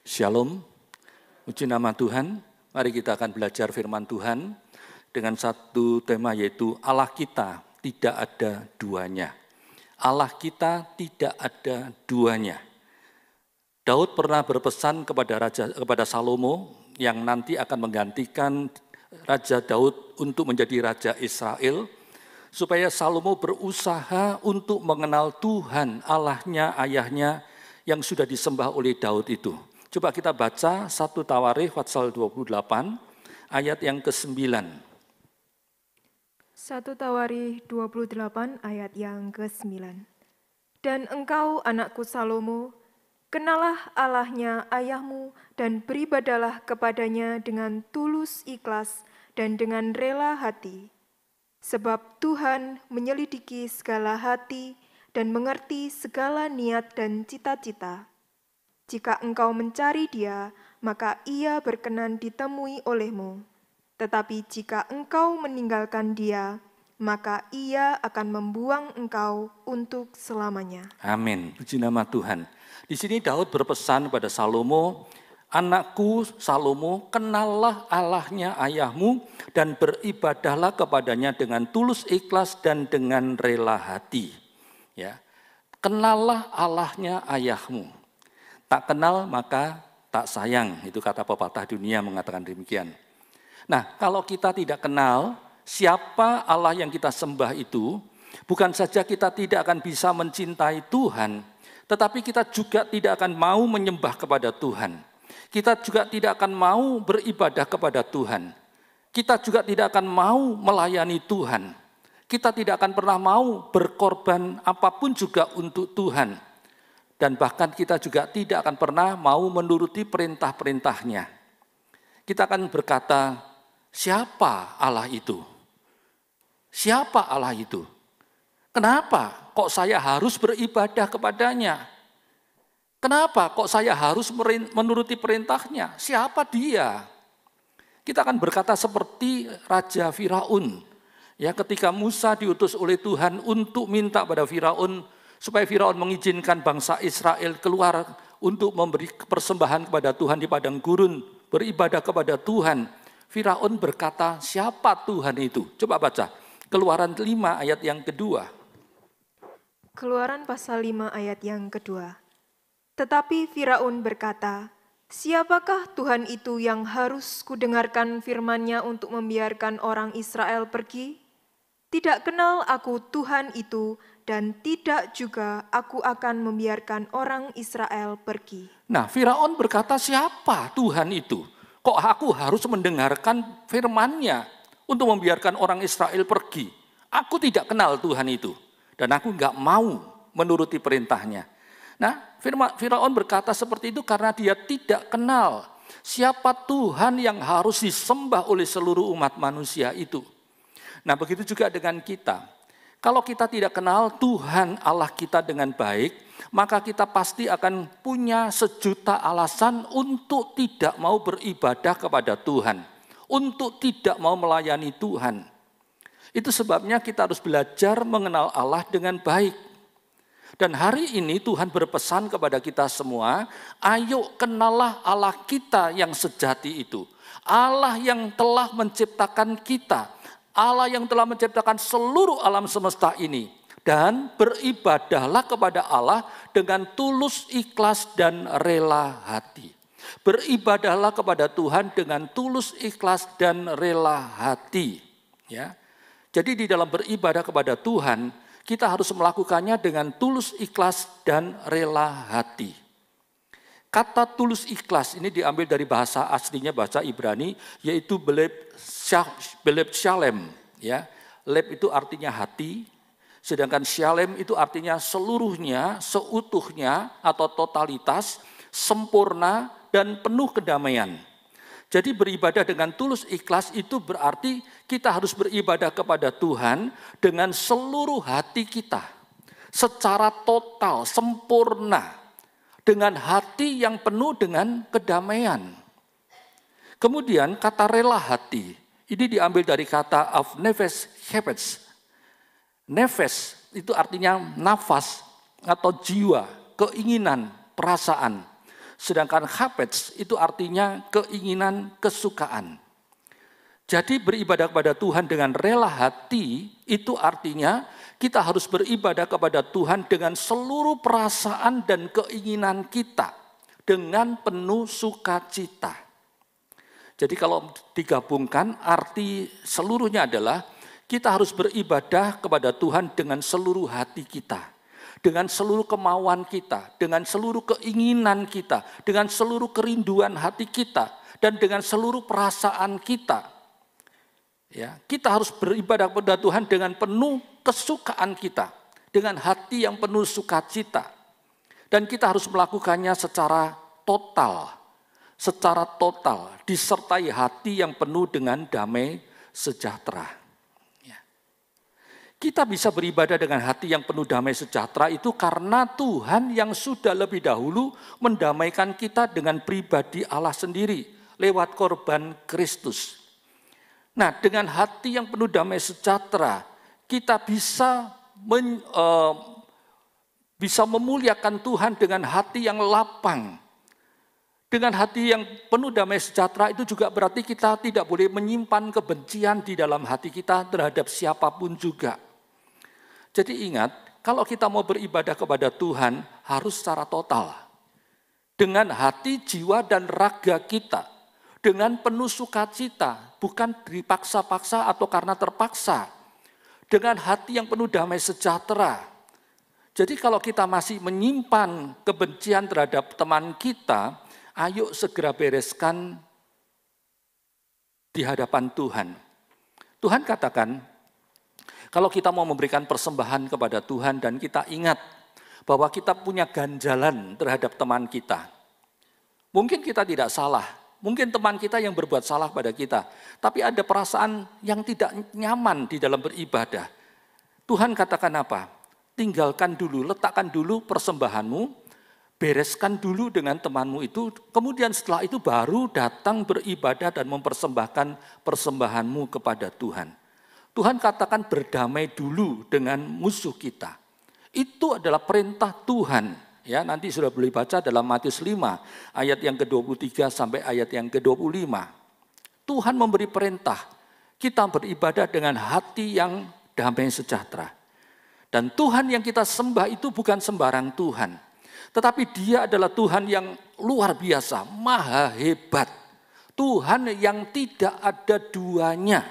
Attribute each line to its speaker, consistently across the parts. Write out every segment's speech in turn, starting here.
Speaker 1: Shalom, puji nama Tuhan. Mari kita akan belajar firman Tuhan dengan satu tema, yaitu Allah kita tidak ada duanya. Allah kita tidak ada duanya. Daud pernah berpesan kepada Salomo yang nanti akan menggantikan Raja Daud untuk menjadi Raja Israel, supaya Salomo berusaha untuk mengenal Tuhan, Allahnya, ayahnya yang sudah disembah oleh Daud itu. Coba kita baca 1 Tawarikh pasal 28 ayat yang ke-9.
Speaker 2: 1 Tawarikh 28 ayat yang ke-9. Dan engkau, anakku Salomo, kenalah Allahnya ayahmu dan beribadalah kepadanya dengan tulus ikhlas dan dengan rela hati. Sebab Tuhan menyelidiki segala hati dan mengerti segala niat dan cita-cita. Jika engkau mencari Dia, maka Ia berkenan ditemui olehmu. Tetapi jika engkau meninggalkan Dia, maka Ia akan membuang engkau untuk selamanya.
Speaker 1: Amin. Puji nama Tuhan. Di sini Daud berpesan pada Salomo, anakku Salomo, kenallah Allahnya ayahmu dan beribadahlah kepadanya dengan tulus ikhlas dan dengan rela hati. Ya, kenallah Allahnya ayahmu. Tak kenal maka tak sayang, itu kata pepatah dunia mengatakan demikian. Nah, kalau kita tidak kenal siapa Allah yang kita sembah itu, bukan saja kita tidak akan bisa mencintai Tuhan, tetapi kita juga tidak akan mau menyembah kepada Tuhan. Kita juga tidak akan mau beribadah kepada Tuhan. Kita juga tidak akan mau melayani Tuhan. Kita tidak akan pernah mau berkorban apapun juga untuk Tuhan. Dan bahkan kita juga tidak akan pernah mau menuruti perintah-perintahnya. Kita akan berkata, siapa Allah itu? Siapa Allah itu? Kenapa kok saya harus beribadah kepadanya? Kenapa kok saya harus menuruti perintahnya? Siapa dia? Kita akan berkata seperti Raja Firaun. Ya, ketika Musa diutus oleh Tuhan untuk minta pada Firaun, supaya Firaun mengizinkan bangsa Israel keluar untuk memberi persembahan kepada Tuhan di padang gurun, beribadah kepada Tuhan. Firaun berkata, siapa Tuhan itu? Coba baca, Keluaran 5 ayat yang kedua.
Speaker 2: Keluaran pasal 5 ayat yang kedua. Tetapi Firaun berkata, siapakah Tuhan itu yang harus kudengarkan firman-Nya untuk membiarkan orang Israel pergi? Tidak kenal aku Tuhan itu, dan tidak juga aku akan membiarkan orang Israel pergi.
Speaker 1: Nah, Firaun berkata, siapa Tuhan itu? Kok aku harus mendengarkan firman-Nya untuk membiarkan orang Israel pergi? Aku tidak kenal Tuhan itu, dan aku enggak mau menuruti perintahnya. Nah, Firaun berkata seperti itu karena dia tidak kenal siapa Tuhan yang harus disembah oleh seluruh umat manusia itu. Nah, begitu juga dengan kita. Kalau kita tidak kenal Tuhan Allah kita dengan baik, maka kita pasti akan punya sejuta alasan untuk tidak mau beribadah kepada Tuhan, untuk tidak mau melayani Tuhan. Itu sebabnya kita harus belajar mengenal Allah dengan baik. Dan hari ini Tuhan berpesan kepada kita semua, ayo kenallah Allah kita yang sejati itu. Allah yang telah menciptakan kita. Allah yang telah menciptakan seluruh alam semesta ini. Dan beribadahlah kepada Allah dengan tulus, ikhlas, dan rela hati. Beribadahlah kepada Tuhan dengan tulus, ikhlas, dan rela hati. Ya. Jadi di dalam beribadah kepada Tuhan, kita harus melakukannya dengan tulus, ikhlas, dan rela hati. Kata tulus ikhlas ini diambil dari bahasa aslinya, bahasa Ibrani, yaitu beleb shalem. Ya. Leb itu artinya hati, sedangkan shalem itu artinya seluruhnya, seutuhnya atau totalitas, sempurna dan penuh kedamaian. Jadi beribadah dengan tulus ikhlas itu berarti kita harus beribadah kepada Tuhan dengan seluruh hati kita. Secara total, sempurna. Dengan hati yang penuh dengan kedamaian. Kemudian kata rela hati, ini diambil dari kata of nefes hepes. Nefes itu artinya nafas atau jiwa, keinginan, perasaan. Sedangkan hapets itu artinya keinginan, kesukaan. Jadi beribadah kepada Tuhan dengan rela hati itu artinya kita harus beribadah kepada Tuhan dengan seluruh perasaan dan keinginan kita. Dengan penuh sukacita. Jadi kalau digabungkan arti seluruhnya adalah kita harus beribadah kepada Tuhan dengan seluruh hati kita. Dengan seluruh kemauan kita, dengan seluruh keinginan kita, dengan seluruh kerinduan hati kita, dan dengan seluruh perasaan kita. Ya, kita harus beribadah kepada Tuhan dengan penuh kesukaan kita, dengan hati yang penuh sukacita. Dan kita harus melakukannya secara total, disertai hati yang penuh dengan damai sejahtera. Ya. Kita bisa beribadah dengan hati yang penuh damai sejahtera itu karena Tuhan yang sudah lebih dahulu mendamaikan kita dengan pribadi Allah sendiri lewat korban Kristus. Nah, dengan hati yang penuh damai sejahtera, kita bisa memuliakan Tuhan dengan hati yang lapang. Dengan hati yang penuh damai sejahtera itu juga berarti kita tidak boleh menyimpan kebencian di dalam hati kita terhadap siapapun juga. Jadi ingat, kalau kita mau beribadah kepada Tuhan harus secara total. Dengan hati, jiwa, dan raga kita. Dengan penuh sukacita, bukan dipaksa-paksa atau karena terpaksa. Dengan hati yang penuh damai sejahtera. Jadi kalau kita masih menyimpan kebencian terhadap teman kita, ayo segera bereskan di hadapan Tuhan. Tuhan katakan, kalau kita mau memberikan persembahan kepada Tuhan dan kita ingat bahwa kita punya ganjalan terhadap teman kita. Mungkin kita tidak salah. Mungkin teman kita yang berbuat salah pada kita, tapi ada perasaan yang tidak nyaman di dalam beribadah. Tuhan katakan apa? Tinggalkan dulu, letakkan dulu persembahanmu, bereskan dulu dengan temanmu itu, kemudian setelah itu baru datang beribadah dan mempersembahkan persembahanmu kepada Tuhan. Tuhan katakan berdamai dulu dengan musuh kita. Itu adalah perintah Tuhan. Ya, nanti sudah boleh baca dalam Matius 5 ayat yang ke-23 sampai ayat yang ke-25. Tuhan memberi perintah kita beribadah dengan hati yang damai sejahtera. Dan Tuhan yang kita sembah itu bukan sembarang Tuhan. Tetapi Dia adalah Tuhan yang luar biasa, maha hebat. Tuhan yang tidak ada duanya.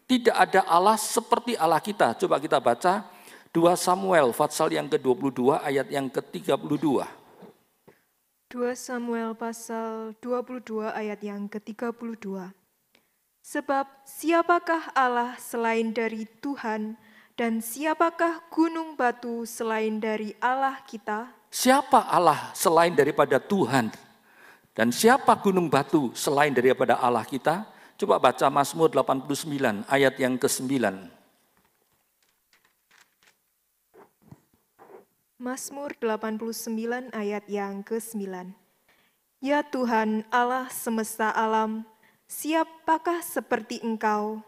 Speaker 1: Tidak ada Allah seperti Allah kita. Coba kita baca 2 Samuel pasal yang ke-22 ayat yang ke-32.
Speaker 2: 2 Samuel pasal 22 ayat yang ke-32. Sebab siapakah Allah selain dari Tuhan, dan siapakah gunung batu selain dari Allah kita?
Speaker 1: Siapa Allah selain daripada Tuhan? Dan siapa gunung batu selain daripada Allah kita? Coba baca Mazmur 89 ayat yang ke-9.
Speaker 2: Mazmur 89 ayat yang ke-9. Ya Tuhan Allah semesta alam, siapakah seperti Engkau?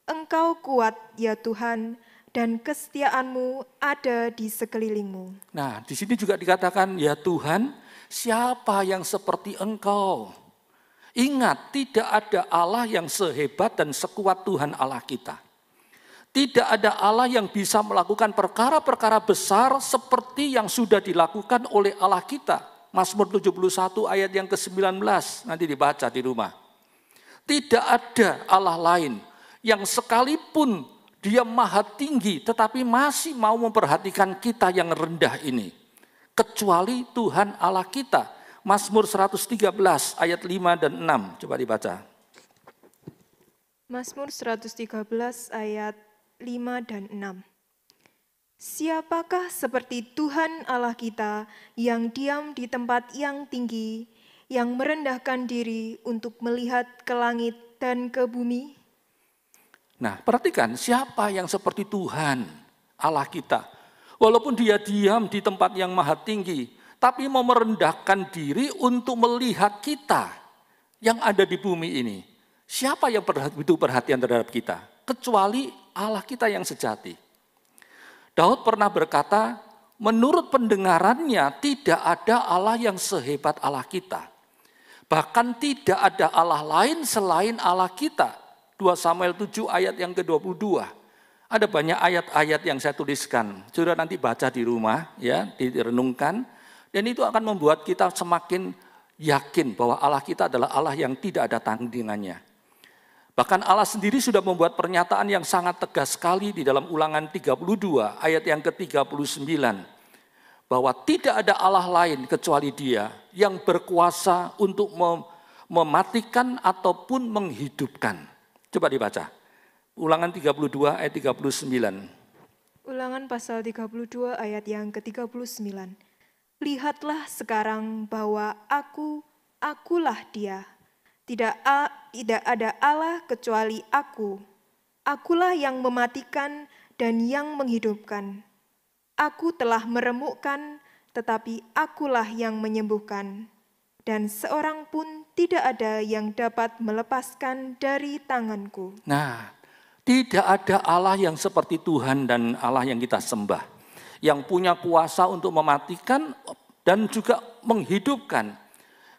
Speaker 2: Engkau kuat ya Tuhan, dan kesetiaanmu ada di sekelilingmu.
Speaker 1: Nah, di sini juga dikatakan, ya Tuhan, siapa yang seperti Engkau? Ingat, tidak ada Allah yang sehebat dan sekuat Tuhan Allah kita. Tidak ada Allah yang bisa melakukan perkara-perkara besar seperti yang sudah dilakukan oleh Allah kita. Mazmur 71 ayat yang ke-19, nanti dibaca di rumah. Tidak ada Allah lain yang sekalipun Dia maha tinggi tetapi masih mau memperhatikan kita yang rendah ini. Kecuali Tuhan Allah kita. Mazmur 113 ayat 5 dan 6, coba dibaca.
Speaker 2: Mazmur 113 ayat 5 dan 6. Siapakah seperti Tuhan Allah kita yang diam di tempat yang tinggi, yang merendahkan diri untuk melihat ke langit dan ke bumi?
Speaker 1: Nah, perhatikan siapa yang seperti Tuhan Allah kita. Walaupun Dia diam di tempat yang maha tinggi, tapi mau merendahkan diri untuk melihat kita yang ada di bumi ini. Siapa yang butuh perhatian terhadap kita? Kecuali Allah kita yang sejati. Daud pernah berkata, menurut pendengarannya tidak ada Allah yang sehebat Allah kita. Bahkan tidak ada Allah lain selain Allah kita. 2 Samuel 7 ayat yang ke-22. Ada banyak ayat-ayat yang saya tuliskan. Saudara nanti baca di rumah, ya, direnungkan. Dan itu akan membuat kita semakin yakin bahwa Allah kita adalah Allah yang tidak ada tandingannya. Bahkan Allah sendiri sudah membuat pernyataan yang sangat tegas sekali di dalam Ulangan 32 ayat yang ke-39. Bahwa tidak ada Allah lain kecuali Dia yang berkuasa untuk mematikan ataupun menghidupkan. Coba dibaca. Ulangan 32 ayat 39.
Speaker 2: Ulangan pasal 32 ayat yang ke-39. Lihatlah sekarang bahwa akulah Dia. Tidak ada Allah kecuali aku. Akulah yang mematikan dan yang menghidupkan. Aku telah meremukkan, tetapi akulah yang menyembuhkan. Dan seorang pun tidak ada yang dapat melepaskan dari tanganku.
Speaker 1: Nah, tidak ada Allah yang seperti Tuhan dan Allah yang kita sembah. Yang punya kuasa untuk mematikan dan juga menghidupkan.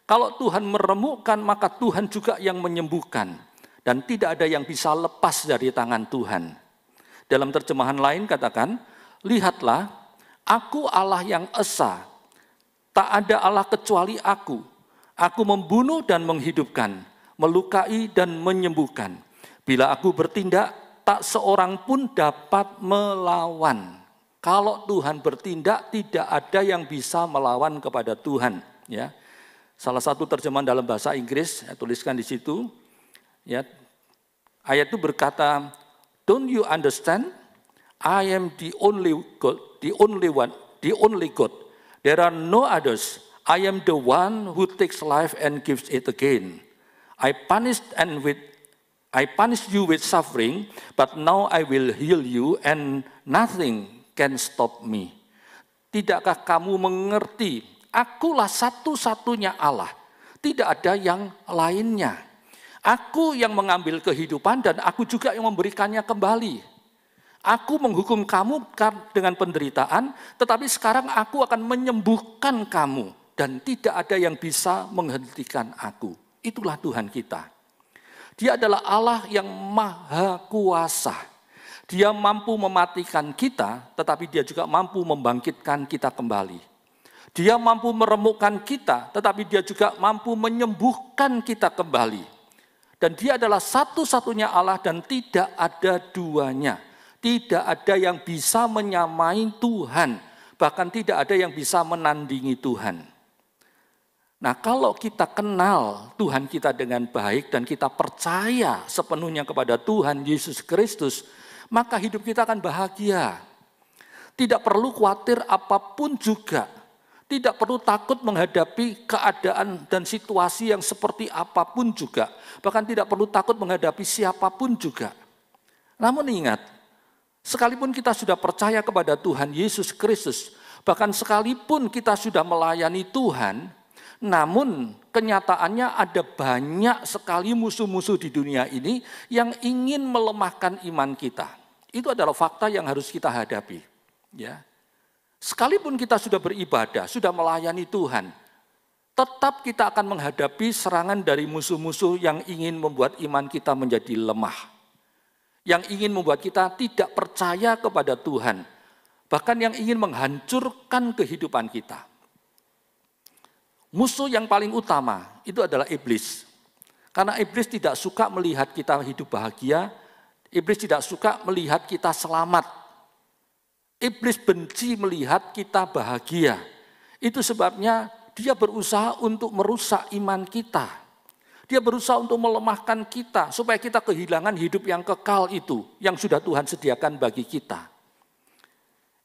Speaker 1: Kalau Tuhan meremukkan, maka Tuhan juga yang menyembuhkan. Dan tidak ada yang bisa lepas dari tangan Tuhan. Dalam terjemahan lain katakan, lihatlah, aku Allah yang esa. Tak ada Allah kecuali aku. Aku membunuh dan menghidupkan, melukai dan menyembuhkan. Bila aku bertindak, tak seorang pun dapat melawan. Kalau Tuhan bertindak, tidak ada yang bisa melawan kepada Tuhan. Ya, salah satu terjemahan dalam bahasa Inggris, saya tuliskan di situ. Ya, ayat itu berkata, "Don't you understand? I am the only God, the only one, the only God. There are no others. I am the one who takes life and gives it again. I punished you with suffering, but now I will heal you and nothing can stop me." Tidakkah kamu mengerti? Akulah satu-satunya Allah. Tidak ada yang lainnya. Aku yang mengambil kehidupan dan aku juga yang memberikannya kembali. Aku menghukum kamu dengan penderitaan, tetapi sekarang aku akan menyembuhkan kamu. Dan tidak ada yang bisa menghentikan aku. Itulah Tuhan kita. Dia adalah Allah yang maha kuasa. Dia mampu mematikan kita, tetapi dia juga mampu membangkitkan kita kembali. Dia mampu meremukkan kita, tetapi dia juga mampu menyembuhkan kita kembali. Dan dia adalah satu-satunya Allah dan tidak ada duanya. Tidak ada yang bisa menyamai Tuhan. Bahkan tidak ada yang bisa menandingi Tuhan. Nah, kalau kita kenal Tuhan kita dengan baik dan kita percaya sepenuhnya kepada Tuhan Yesus Kristus, maka hidup kita akan bahagia. Tidak perlu khawatir apapun juga. Tidak perlu takut menghadapi keadaan dan situasi yang seperti apapun juga. Bahkan tidak perlu takut menghadapi siapapun juga. Namun ingat, sekalipun kita sudah percaya kepada Tuhan Yesus Kristus, bahkan sekalipun kita sudah melayani Tuhan, namun kenyataannya ada banyak sekali musuh-musuh di dunia ini yang ingin melemahkan iman kita. Itu adalah fakta yang harus kita hadapi. Ya. Sekalipun kita sudah beribadah, sudah melayani Tuhan, tetap kita akan menghadapi serangan dari musuh-musuh yang ingin membuat iman kita menjadi lemah. Yang ingin membuat kita tidak percaya kepada Tuhan. Bahkan yang ingin menghancurkan kehidupan kita. Musuh yang paling utama itu adalah iblis. Karena iblis tidak suka melihat kita hidup bahagia, iblis tidak suka melihat kita selamat. Iblis benci melihat kita bahagia. Itu sebabnya dia berusaha untuk merusak iman kita. Dia berusaha untuk melemahkan kita supaya kita kehilangan hidup yang kekal itu yang sudah Tuhan sediakan bagi kita.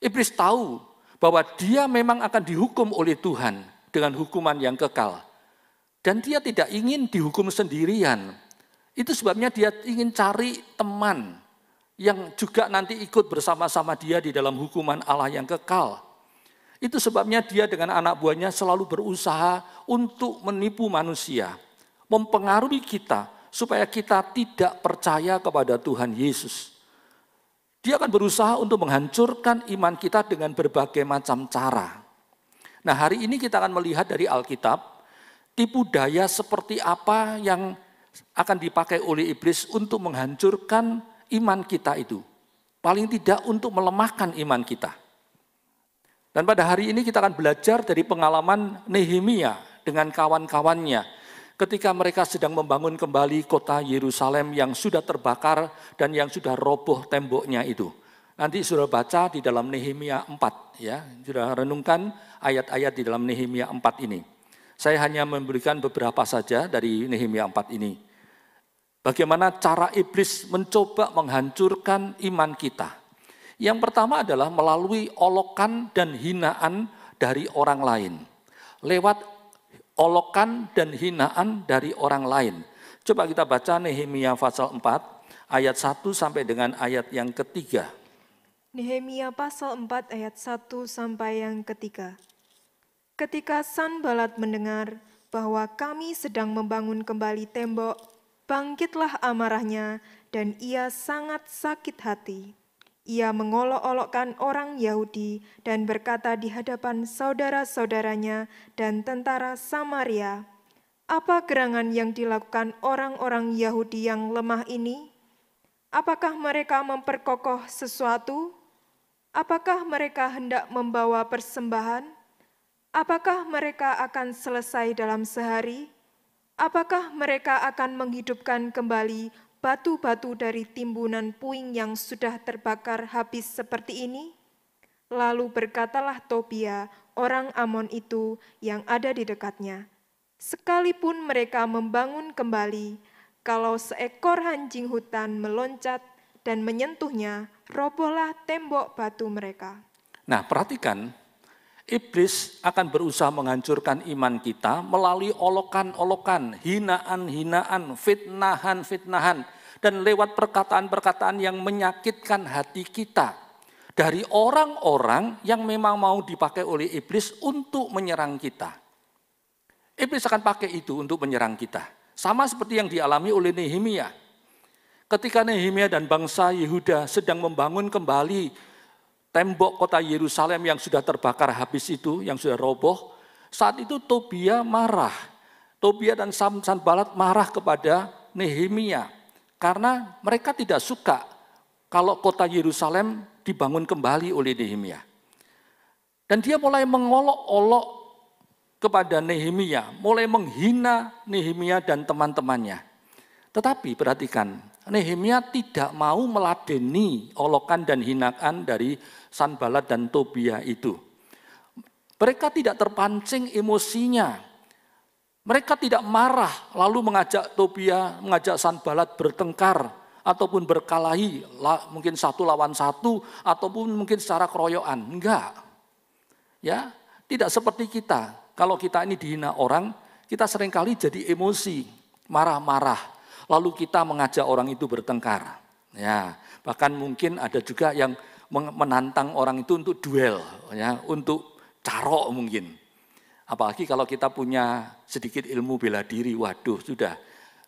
Speaker 1: Iblis tahu bahwa dia memang akan dihukum oleh Tuhan dengan hukuman yang kekal. Dan dia tidak ingin dihukum sendirian. Itu sebabnya dia ingin cari teman yang juga nanti ikut bersama-sama dia di dalam hukuman Allah yang kekal. Itu sebabnya dia dengan anak buahnya selalu berusaha untuk menipu manusia. Mempengaruhi kita supaya kita tidak percaya kepada Tuhan Yesus. Dia akan berusaha untuk menghancurkan iman kita dengan berbagai macam cara. Nah, hari ini kita akan melihat dari Alkitab, tipu daya seperti apa yang akan dipakai oleh iblis untuk menghancurkan iman kita itu. Paling tidak untuk melemahkan iman kita. Dan pada hari ini kita akan belajar dari pengalaman Nehemia dengan kawan-kawannya ketika mereka sedang membangun kembali kota Yerusalem yang sudah terbakar dan yang sudah roboh temboknya itu. Nanti sudah baca di dalam Nehemia 4 ya, sudah renungkan ayat-ayat di dalam Nehemia 4 ini. Saya hanya memberikan beberapa saja dari Nehemia 4 ini. Bagaimana cara iblis mencoba menghancurkan iman kita. Yang pertama adalah melalui olokan dan hinaan dari orang lain. Lewat olokan dan hinaan dari orang lain. Coba kita baca Nehemia pasal 4 ayat 1 sampai dengan ayat yang ketiga.
Speaker 2: Nehemia pasal 4 ayat 1 sampai yang ketiga. Ketika Sanbalat mendengar bahwa kami sedang membangun kembali tembok, bangkitlah amarahnya dan ia sangat sakit hati. Ia mengolok-olokkan orang Yahudi dan berkata di hadapan saudara-saudaranya dan tentara Samaria, "Apa gerangan yang dilakukan orang-orang Yahudi yang lemah ini? Apakah mereka memperkokoh sesuatu? Apakah mereka hendak membawa persembahan? Apakah mereka akan selesai dalam sehari? Apakah mereka akan menghidupkan kembali batu-batu dari timbunan puing yang sudah terbakar habis seperti ini?" Lalu berkatalah Tobia, orang Amon itu yang ada di dekatnya, "Sekalipun mereka membangun kembali, kalau seekor anjing hutan meloncat dan menyentuhnya, robohlah tembok batu mereka."
Speaker 1: Nah, perhatikan, iblis akan berusaha menghancurkan iman kita melalui olokan-olokan, hinaan-hinaan, fitnahan-fitnahan, dan lewat perkataan-perkataan yang menyakitkan hati kita dari orang-orang yang memang mau dipakai oleh iblis untuk menyerang kita. Iblis akan pakai itu untuk menyerang kita. Sama seperti yang dialami oleh Nehemia. Ketika Nehemia dan bangsa Yehuda sedang membangun kembali tembok kota Yerusalem yang sudah terbakar habis itu, yang sudah roboh, saat itu Tobia marah. Tobia dan Sanbalat marah kepada Nehemia karena mereka tidak suka kalau kota Yerusalem dibangun kembali oleh Nehemia. Dan dia mulai mengolok-olok kepada Nehemia, mulai menghina Nehemia dan teman-temannya. Tetapi perhatikan, Nehemia tidak mau meladeni olokan dan hinaan dari Sanbalat dan Tobia itu. Mereka tidak terpancing emosinya. Mereka tidak marah lalu mengajak Tobia, mengajak Sanbalat bertengkar ataupun berkelahi, mungkin 1 lawan 1 ataupun mungkin secara keroyokan. Enggak. Ya, tidak seperti kita. Kalau kita ini dihina orang, kita seringkali jadi emosi, marah-marah. Lalu kita mengajak orang itu bertengkar. Ya, bahkan mungkin ada juga yang menantang orang itu untuk duel, ya, untuk carok mungkin. Apalagi kalau kita punya sedikit ilmu bela diri, waduh sudah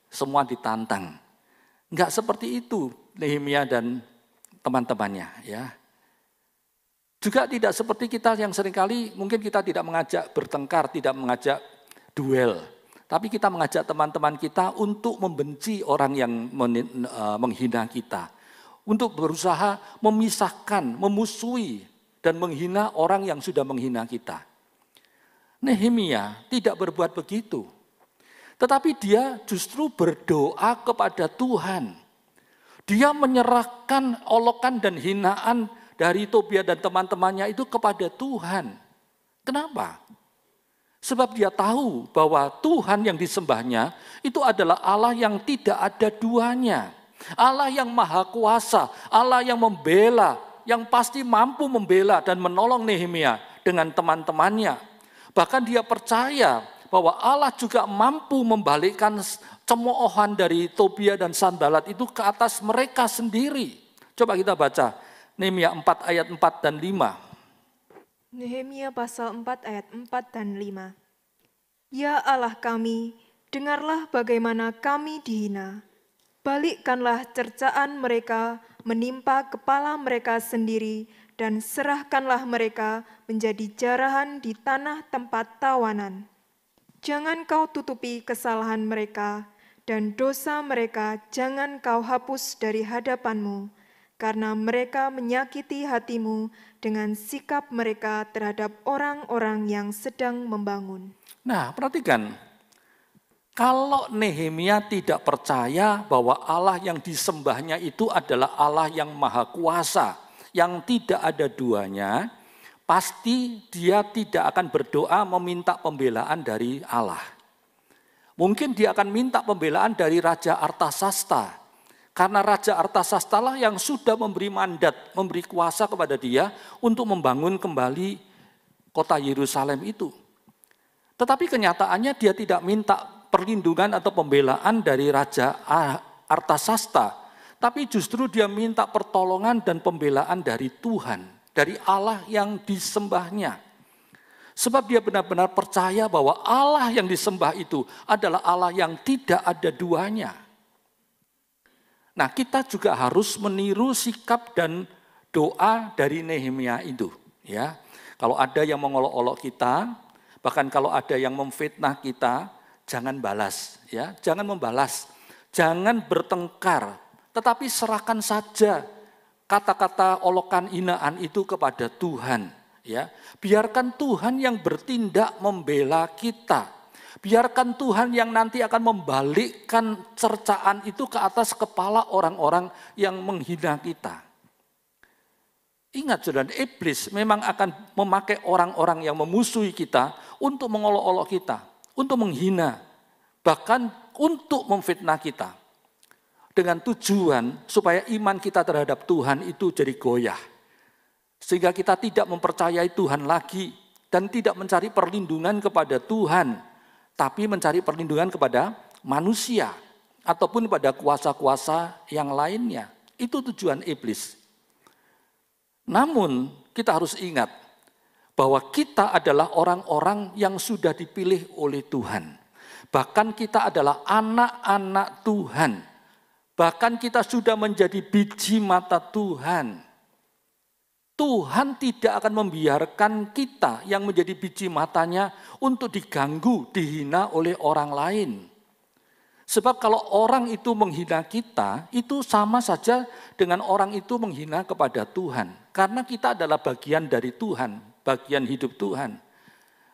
Speaker 1: semua ditantang. Enggak seperti itu Nehemia dan teman-temannya, ya. Juga tidak seperti kita yang seringkali mungkin kita tidak mengajak bertengkar, tidak mengajak duel. Tapi kita mengajak teman-teman kita untuk membenci orang yang menghina kita. Untuk berusaha memisahkan, memusuhi, dan menghina orang yang sudah menghina kita. Nehemia tidak berbuat begitu. Tetapi dia justru berdoa kepada Tuhan. Dia menyerahkan olokan dan hinaan dari Tobia dan teman-temannya itu kepada Tuhan. Kenapa? Sebab dia tahu bahwa Tuhan yang disembahnya itu adalah Allah yang tidak ada duanya. Allah yang maha kuasa, Allah yang membela, yang pasti mampu membela dan menolong Nehemia dengan teman-temannya. Bahkan dia percaya bahwa Allah juga mampu membalikkan cemoohan dari Tobia dan Sanbalat itu ke atas mereka sendiri. Coba kita baca Nehemia 4 ayat 4 dan 5.
Speaker 2: Nehemia pasal 4 ayat 4 dan 5. "Ya Allah kami, dengarlah bagaimana kami dihina. Balikkanlah cercaan mereka menimpa kepala mereka sendiri, dan serahkanlah mereka menjadi jarahan di tanah tempat tawanan. Jangan kau tutupi kesalahan mereka, dan dosa mereka jangan kau hapus dari hadapanmu, karena mereka menyakiti hatimu dengan sikap mereka terhadap orang-orang yang sedang membangun.
Speaker 1: Nah, perhatikan, kalau Nehemia tidak percaya bahwa Allah yang disembahnya itu adalah Allah yang maha kuasa, yang tidak ada duanya, pasti dia tidak akan berdoa meminta pembelaan dari Allah. Mungkin dia akan minta pembelaan dari Raja Artasasta, karena Raja Artasasta lah yang sudah memberi mandat, memberi kuasa kepada dia untuk membangun kembali kota Yerusalem itu. Tetapi kenyataannya dia tidak minta perlindungan atau pembelaan dari Raja Artasasta, tapi justru dia minta pertolongan dan pembelaan dari Tuhan, dari Allah yang disembahnya. Sebab dia benar-benar percaya bahwa Allah yang disembah itu adalah Allah yang tidak ada duanya. Nah, kita juga harus meniru sikap dan doa dari Nehemia itu, ya. Kalau ada yang mengolok-olok kita, bahkan kalau ada yang memfitnah kita, jangan balas, ya. Jangan membalas, jangan bertengkar, tetapi serahkan saja kata-kata olokan hinaan itu kepada Tuhan, ya. Biarkan Tuhan yang bertindak membela kita. Biarkan Tuhan yang nanti akan membalikkan cercaan itu ke atas kepala orang-orang yang menghina kita. Ingat saudara, iblis memang akan memakai orang-orang yang memusuhi kita untuk mengolok-olok kita, untuk menghina, bahkan untuk memfitnah kita. Dengan tujuan supaya iman kita terhadap Tuhan itu jadi goyah. Sehingga kita tidak mempercayai Tuhan lagi dan tidak mencari perlindungan kepada Tuhan, tapi mencari perlindungan kepada manusia ataupun pada kuasa-kuasa yang lainnya. Itu tujuan iblis. Namun kita harus ingat bahwa kita adalah orang-orang yang sudah dipilih oleh Tuhan. Bahkan kita adalah anak-anak Tuhan. Bahkan kita sudah menjadi biji mata Tuhan. Tuhan tidak akan membiarkan kita yang menjadi biji matanya untuk diganggu, dihina oleh orang lain. Sebab kalau orang itu menghina kita, itu sama saja dengan orang itu menghina kepada Tuhan. Karena kita adalah bagian dari Tuhan, bagian hidup Tuhan.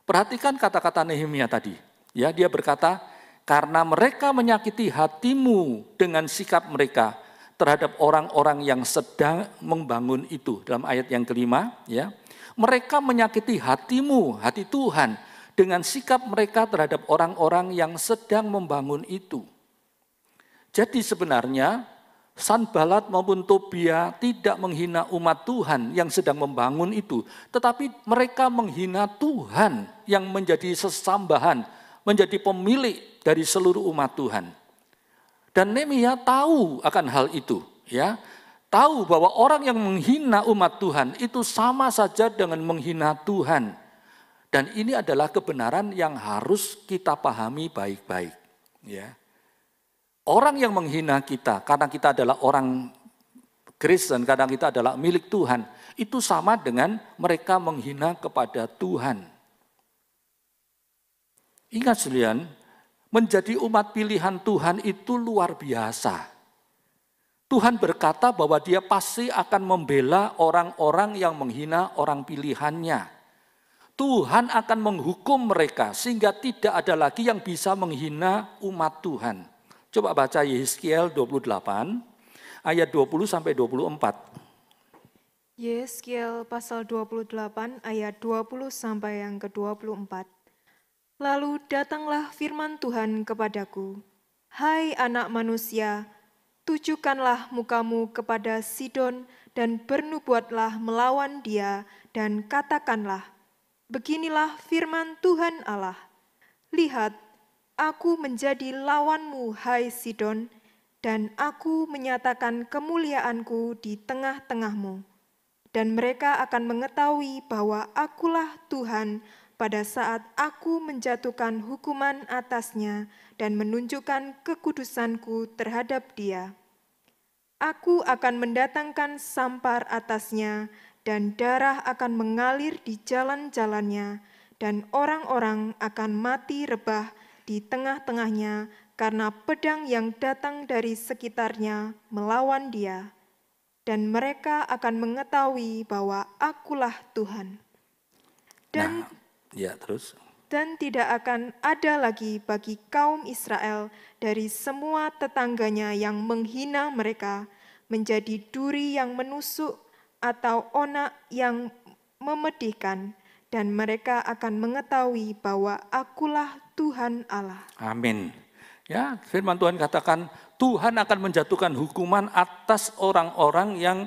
Speaker 1: Perhatikan kata-kata Nehemia tadi. Ya, dia berkata, karena mereka menyakiti hatimu dengan sikap mereka terhadap orang-orang yang sedang membangun itu. Dalam ayat yang kelima, ya, mereka menyakiti hatimu, hati Tuhan, dengan sikap mereka terhadap orang-orang yang sedang membangun itu. Jadi sebenarnya Sanbalat maupun Tobia tidak menghina umat Tuhan yang sedang membangun itu, tetapi mereka menghina Tuhan yang menjadi sesambahan, menjadi pemilik dari seluruh umat Tuhan. Dan Nehemia tahu akan hal itu, ya. Tahu bahwa orang yang menghina umat Tuhan itu sama saja dengan menghina Tuhan. Dan ini adalah kebenaran yang harus kita pahami baik-baik, ya. Orang yang menghina kita karena kita adalah orang Kristen, karena kita adalah milik Tuhan, itu sama dengan mereka menghina kepada Tuhan. Ingat sekalian, menjadi umat pilihan Tuhan itu luar biasa. Tuhan berkata bahwa dia pasti akan membela orang-orang yang menghina orang pilihannya. Tuhan akan menghukum mereka sehingga tidak ada lagi yang bisa menghina umat Tuhan. Coba baca Yehezkiel 28 ayat 20 sampai 24.
Speaker 2: Yehezkiel pasal 28 ayat 20 sampai yang ke-24. Lalu datanglah firman Tuhan kepadaku, hai anak manusia, tujukanlah mukamu kepada Sidon dan bernubuatlah melawan dia dan katakanlah, beginilah firman Tuhan Allah, lihat, aku menjadi lawanmu hai Sidon, dan aku menyatakan kemuliaanku di tengah-tengahmu. Dan mereka akan mengetahui bahwa akulah Tuhan pada saat aku menjatuhkan hukuman atasnya dan menunjukkan kekudusanku terhadap dia. Aku akan mendatangkan sampar atasnya, dan darah akan mengalir di jalan-jalannya, dan orang-orang akan mati rebah di tengah-tengahnya karena pedang yang datang dari sekitarnya melawan dia. Dan mereka akan mengetahui bahwa akulah Tuhan. Dan
Speaker 1: Ya terus.
Speaker 2: Dan tidak akan ada lagi bagi kaum Israel dari semua tetangganya yang menghina mereka menjadi duri yang menusuk atau onak yang memedihkan, dan mereka akan mengetahui bahwa akulah Tuhan Allah.
Speaker 1: Amin. Ya, firman Tuhan katakan Tuhan akan menjatuhkan hukuman atas orang-orang yang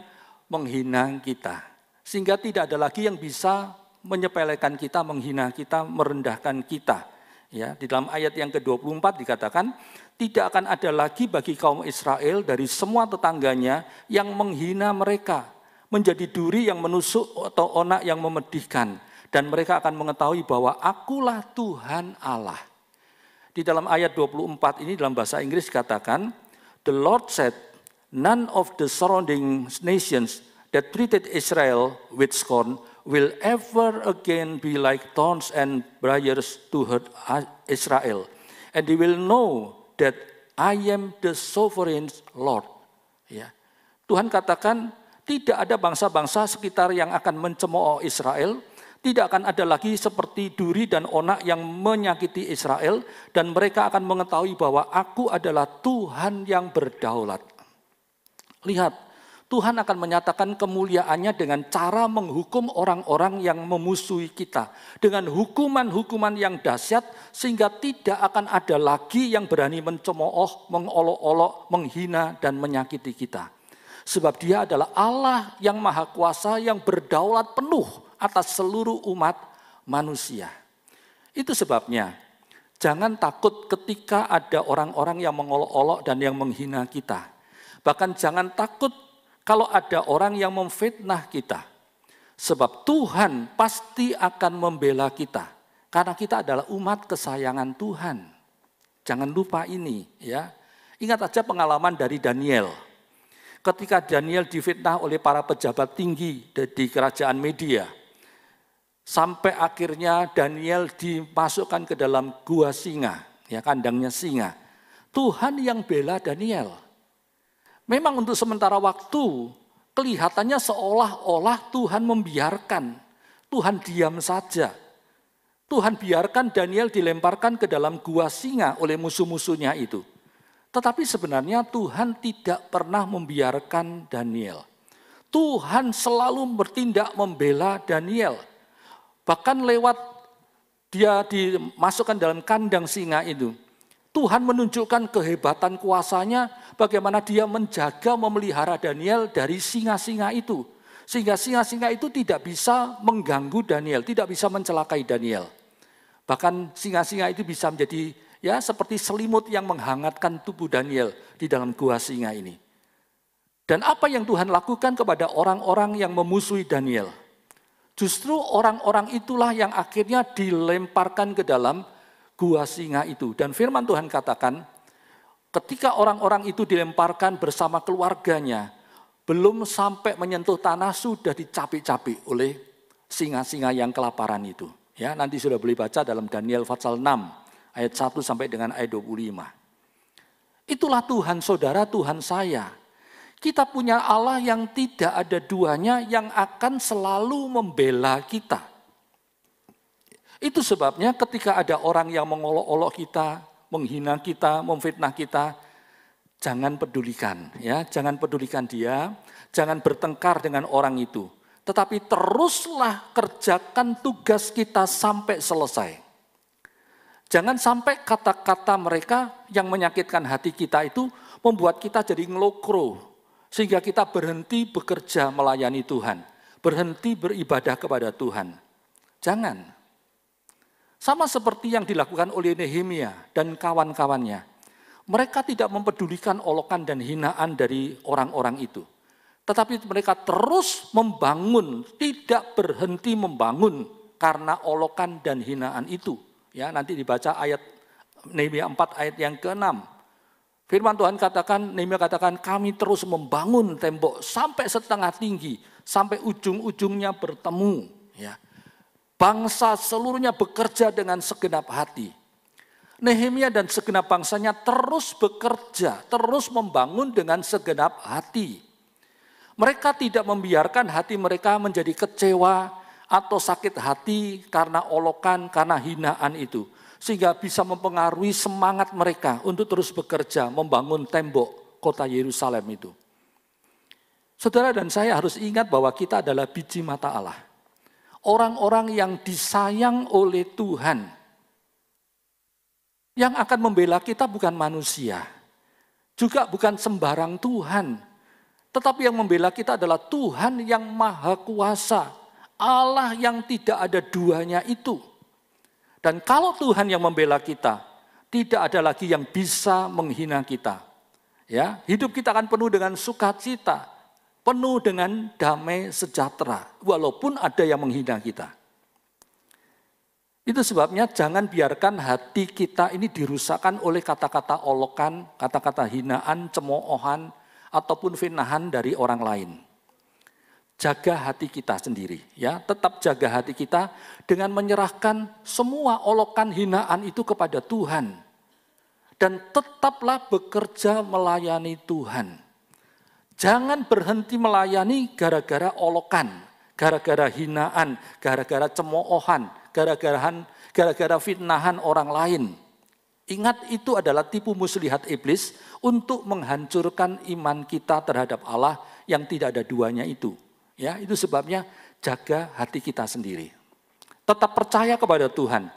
Speaker 1: menghina kita. Sehingga tidak ada lagi yang bisa menyepelekan kita, menghina kita, merendahkan kita. Ya, di dalam ayat yang ke-24 dikatakan, tidak akan ada lagi bagi kaum Israel dari semua tetangganya yang menghina mereka, menjadi duri yang menusuk atau onak yang memedihkan. Dan mereka akan mengetahui bahwa akulah Tuhan Allah. Di dalam ayat 24 ini dalam bahasa Inggris dikatakan, the Lord said, none of the surrounding nations that treated Israel with scorn will ever again be like thorns and briars to hurt Israel. And they will know that I am the sovereign Lord. Ya. Tuhan katakan tidak ada bangsa-bangsa sekitar yang akan mencemooh Israel, tidak akan ada lagi seperti duri dan onak yang menyakiti Israel, dan mereka akan mengetahui bahwa aku adalah Tuhan yang berdaulat. Lihat, Tuhan akan menyatakan kemuliaannya dengan cara menghukum orang-orang yang memusuhi kita. Dengan hukuman-hukuman yang dahsyat sehingga tidak akan ada lagi yang berani mencemooh, mengolok-olok, menghina dan menyakiti kita. Sebab dia adalah Allah yang maha kuasa yang berdaulat penuh atas seluruh umat manusia. Itu sebabnya jangan takut ketika ada orang-orang yang mengolok-olok dan yang menghina kita. Bahkan jangan takut kalau ada orang yang memfitnah kita. Sebab Tuhan pasti akan membela kita. Karena kita adalah umat kesayangan Tuhan. Jangan lupa ini ya. Ingat aja pengalaman dari Daniel. Ketika Daniel difitnah oleh para pejabat tinggi di kerajaan Media. Sampai akhirnya Daniel dimasukkan ke dalam gua singa. Ya, kandangnya singa. Tuhan yang bela Daniel. Memang untuk sementara waktu kelihatannya seolah-olah Tuhan membiarkan, Tuhan diam saja. Tuhan biarkan Daniel dilemparkan ke dalam gua singa oleh musuh-musuhnya itu. Tetapi sebenarnya Tuhan tidak pernah membiarkan Daniel. Tuhan selalu bertindak membela Daniel. Bahkan lewat dia dimasukkan dalam kandang singa itu. Tuhan menunjukkan kehebatan kuasanya, bagaimana dia menjaga, memelihara Daniel dari singa-singa itu. Sehingga singa-singa itu tidak bisa mengganggu Daniel, tidak bisa mencelakai Daniel. Bahkan singa-singa itu bisa menjadi ya seperti selimut yang menghangatkan tubuh Daniel di dalam gua singa ini. Dan apa yang Tuhan lakukan kepada orang-orang yang memusuhi Daniel? Justru orang-orang itulah yang akhirnya dilemparkan ke dalam gua singa itu. Dan firman Tuhan katakan, ketika orang-orang itu dilemparkan bersama keluarganya, belum sampai menyentuh tanah sudah dicapik-capik oleh singa-singa yang kelaparan itu. Ya, nanti sudah boleh baca dalam Daniel pasal 6 ayat 1 sampai dengan ayat 25. Itulah Tuhan saudara, Tuhan saya. Kita punya Allah yang tidak ada duanya, yang akan selalu membela kita. Itu sebabnya ketika ada orang yang mengolok-olok kita, menghina kita, memfitnah kita, jangan pedulikan, ya, jangan pedulikan dia, jangan bertengkar dengan orang itu. Tetapi teruslah kerjakan tugas kita sampai selesai. Jangan sampai kata-kata mereka yang menyakitkan hati kita itu membuat kita jadi ngelokro, sehingga kita berhenti bekerja melayani Tuhan, berhenti beribadah kepada Tuhan. Jangan. Sama seperti yang dilakukan oleh Nehemia dan kawan-kawannya. Mereka tidak mempedulikan olokan dan hinaan dari orang-orang itu. Tetapi mereka terus membangun, tidak berhenti membangun karena olokan dan hinaan itu. Ya, nanti dibaca ayat Nehemia 4 ayat yang ke-6. Firman Tuhan katakan, Nehemia katakan, kami terus membangun tembok sampai setengah tinggi, sampai ujung-ujungnya bertemu. Ya. Bangsa seluruhnya bekerja dengan segenap hati. Nehemia dan segenap bangsanya terus bekerja, terus membangun dengan segenap hati. Mereka tidak membiarkan hati mereka menjadi kecewa atau sakit hati karena olokan, karena hinaan itu. Sehingga bisa mempengaruhi semangat mereka untuk terus bekerja membangun tembok kota Yerusalem itu. Saudara dan saya harus ingat bahwa kita adalah biji mata Allah. Orang-orang yang disayang oleh Tuhan. Yang akan membela kita bukan manusia. Juga bukan sembarang Tuhan. Tetapi yang membela kita adalah Tuhan yang maha kuasa. Allah yang tidak ada duanya itu. Dan kalau Tuhan yang membela kita, tidak ada lagi yang bisa menghina kita. Ya, hidup kita akan penuh dengan sukacita, penuh dengan damai sejahtera, walaupun ada yang menghina kita. Itu sebabnya jangan biarkan hati kita ini dirusakkan oleh kata-kata olokan, kata-kata hinaan, cemoohan, ataupun fitnahan dari orang lain. Jaga hati kita sendiri, ya, tetap jaga hati kita dengan menyerahkan semua olokan hinaan itu kepada Tuhan. Dan tetaplah bekerja melayani Tuhan. Jangan berhenti melayani gara-gara olokan, gara-gara hinaan, gara-gara cemoohan, gara-gara fitnahan orang lain. Ingat, itu adalah tipu muslihat iblis untuk menghancurkan iman kita terhadap Allah yang tidak ada duanya itu. Ya, itu sebabnya jaga hati kita sendiri. Tetap percaya kepada Tuhan.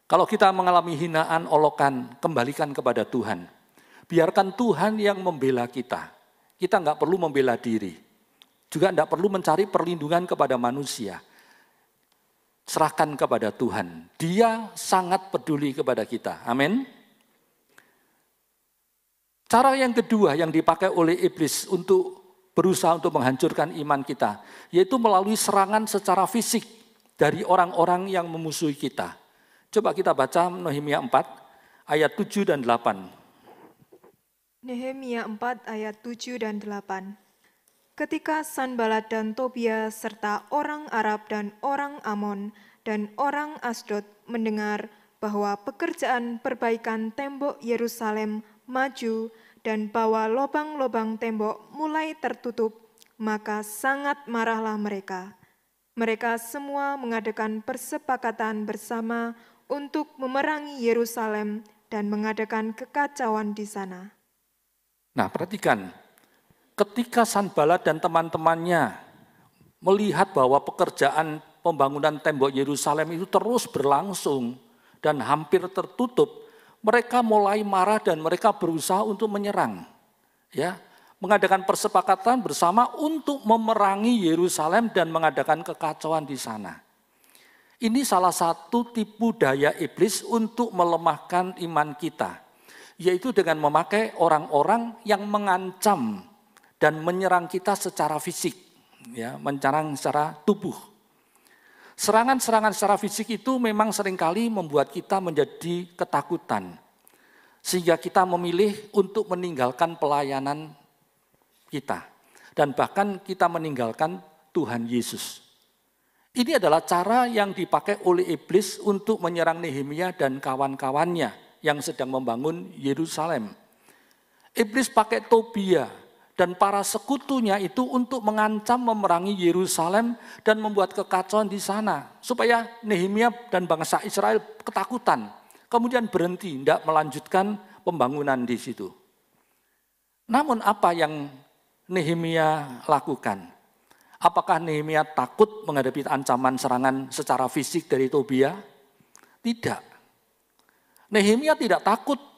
Speaker 1: Kalau kita mengalami hinaan, olokan, kembalikan kepada Tuhan. Biarkan Tuhan yang membela kita. Kita enggak perlu membela diri. Juga enggak perlu mencari perlindungan kepada manusia. Serahkan kepada Tuhan. Dia sangat peduli kepada kita. Amin. Cara yang kedua yang dipakai oleh iblis untuk berusaha untuk menghancurkan iman kita, yaitu melalui serangan secara fisik dari orang-orang yang memusuhi kita. Coba kita baca Nehemia 4 ayat 7 dan 8.
Speaker 2: Nehemia 4 ayat 7 dan 8. Ketika Sanbalat dan Tobia serta orang Arab dan orang Amon dan orang Asdod mendengar bahwa pekerjaan perbaikan tembok Yerusalem maju dan bahwa lobang-lobang tembok mulai tertutup, maka sangat marahlah mereka. Mereka semua mengadakan persepakatan bersama untuk memerangi Yerusalem dan mengadakan kekacauan di sana.
Speaker 1: Nah, perhatikan, ketika Sanbalat dan teman-temannya melihat bahwa pekerjaan pembangunan tembok Yerusalem itu terus berlangsung dan hampir tertutup, mereka mulai marah dan mereka berusaha untuk menyerang. Ya, mengadakan persepakatan bersama untuk memerangi Yerusalem dan mengadakan kekacauan di sana. Ini salah satu tipu daya iblis untuk melemahkan iman kita, yaitu dengan memakai orang-orang yang mengancam dan menyerang kita secara fisik, ya, menyerang secara tubuh. Serangan-serangan secara fisik itu memang seringkali membuat kita menjadi ketakutan. Sehingga kita memilih untuk meninggalkan pelayanan kita. Dan bahkan kita meninggalkan Tuhan Yesus. Ini adalah cara yang dipakai oleh iblis untuk menyerang Nehemia dan kawan-kawannya yang sedang membangun Yerusalem. Iblis pakai Tobia dan para sekutunya itu untuk mengancam memerangi Yerusalem dan membuat kekacauan di sana. Supaya Nehemia dan bangsa Israel ketakutan. Kemudian berhenti, tidak melanjutkan pembangunan di situ. Namun apa yang Nehemia lakukan? Apakah Nehemia takut menghadapi ancaman serangan secara fisik dari Tobia? Tidak. Nehemia tidak takut.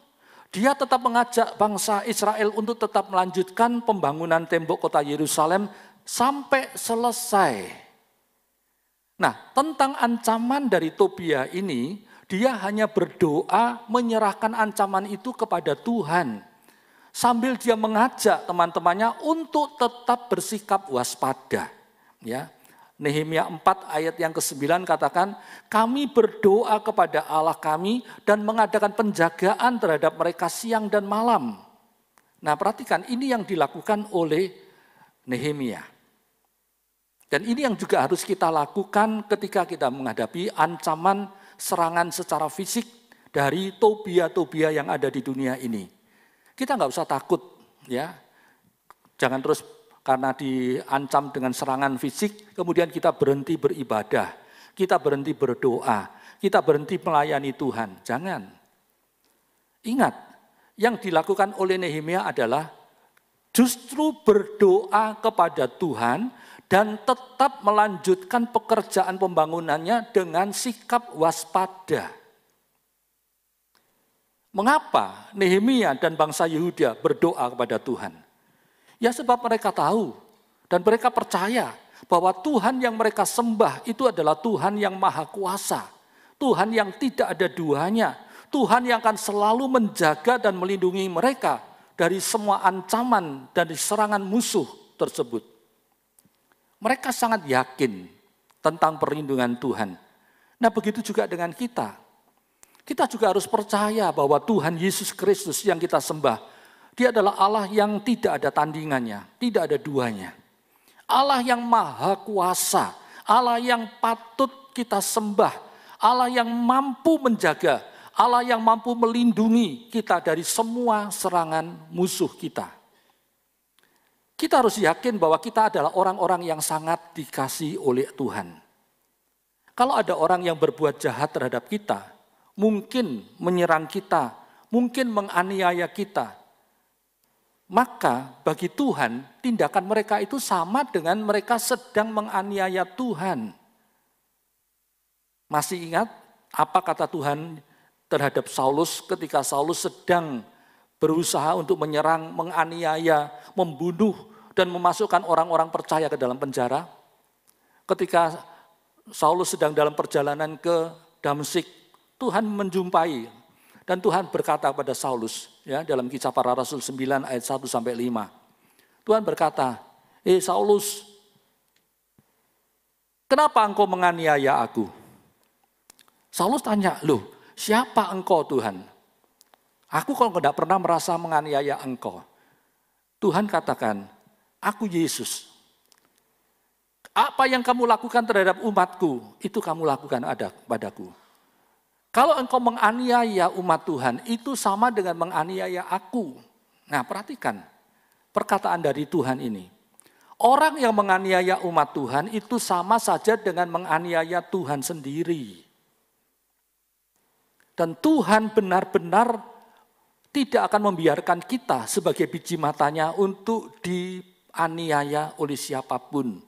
Speaker 1: Dia tetap mengajak bangsa Israel untuk tetap melanjutkan pembangunan tembok kota Yerusalem sampai selesai. Nah, tentang ancaman dari Tobia ini, dia hanya berdoa menyerahkan ancaman itu kepada Tuhan. Sambil dia mengajak teman-temannya untuk tetap bersikap waspada. Ya. Nehemia 4 ayat yang ke-9 katakan, kami berdoa kepada Allah kami dan mengadakan penjagaan terhadap mereka siang dan malam. Nah, perhatikan ini yang dilakukan oleh Nehemia. Dan ini yang juga harus kita lakukan ketika kita menghadapi ancaman serangan secara fisik dari Tobia-Tobia yang ada di dunia ini. Kita nggak usah takut, ya. Jangan terus karena diancam dengan serangan fisik, kemudian kita berhenti beribadah, kita berhenti berdoa, kita berhenti melayani Tuhan. Jangan. Ingat, yang dilakukan oleh Nehemia adalah justru berdoa kepada Tuhan dan tetap melanjutkan pekerjaan pembangunannya dengan sikap waspada. Mengapa Nehemia dan bangsa Yehuda berdoa kepada Tuhan? Ya sebab mereka tahu dan mereka percaya bahwa Tuhan yang mereka sembah itu adalah Tuhan yang maha kuasa. Tuhan yang tidak ada duanya. Tuhan yang akan selalu menjaga dan melindungi mereka dari semua ancaman dan serangan musuh tersebut. Mereka sangat yakin tentang perlindungan Tuhan. Nah begitu juga dengan kita. Kita juga harus percaya bahwa Tuhan Yesus Kristus yang kita sembah, Dia adalah Allah yang tidak ada tandingannya, tidak ada duanya. Allah yang maha kuasa, Allah yang patut kita sembah, Allah yang mampu menjaga, Allah yang mampu melindungi kita dari semua serangan musuh kita. Kita harus yakin bahwa kita adalah orang-orang yang sangat dikasihi oleh Tuhan. Kalau ada orang yang berbuat jahat terhadap kita, mungkin menyerang kita, mungkin menganiaya kita, maka bagi Tuhan tindakan mereka itu sama dengan mereka sedang menganiaya Tuhan. Masih ingat apa kata Tuhan terhadap Saulus ketika Saulus sedang berusaha untuk menyerang, menganiaya, membunuh, dan memasukkan orang-orang percaya ke dalam penjara? Ketika Saulus sedang dalam perjalanan ke Damsyik, Tuhan menjumpai dan Tuhan berkata kepada Saulus, ya, dalam Kisah Para Rasul 9 ayat 1 sampai 5. Tuhan berkata, Saulus, kenapa engkau menganiaya aku? Saulus tanya, loh, siapa engkau Tuhan? Aku kalau tidak pernah merasa menganiaya engkau. Tuhan katakan, aku Yesus. Apa yang kamu lakukan terhadap umatku, itu kamu lakukan padaku. Kalau engkau menganiaya umat Tuhan, itu sama dengan menganiaya aku. Nah perhatikan perkataan dari Tuhan ini. Orang yang menganiaya umat Tuhan itu sama saja dengan menganiaya Tuhan sendiri. Dan Tuhan benar-benar tidak akan membiarkan kita sebagai biji matanya untuk dianiaya oleh siapapun.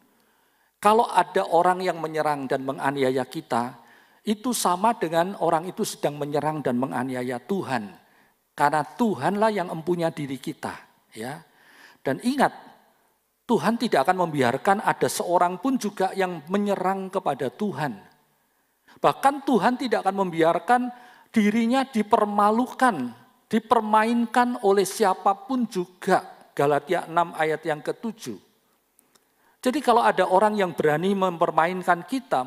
Speaker 1: Kalau ada orang yang menyerang dan menganiaya kita, itu sama dengan orang itu sedang menyerang dan menganiaya Tuhan. Karena Tuhanlah yang empunya diri kita. Ya. Dan ingat, Tuhan tidak akan membiarkan ada seorang pun juga yang menyerang kepada Tuhan. Bahkan Tuhan tidak akan membiarkan dirinya dipermalukan, dipermainkan oleh siapapun juga. Galatia 6 ayat yang ke-7. Jadi kalau ada orang yang berani mempermainkan kita,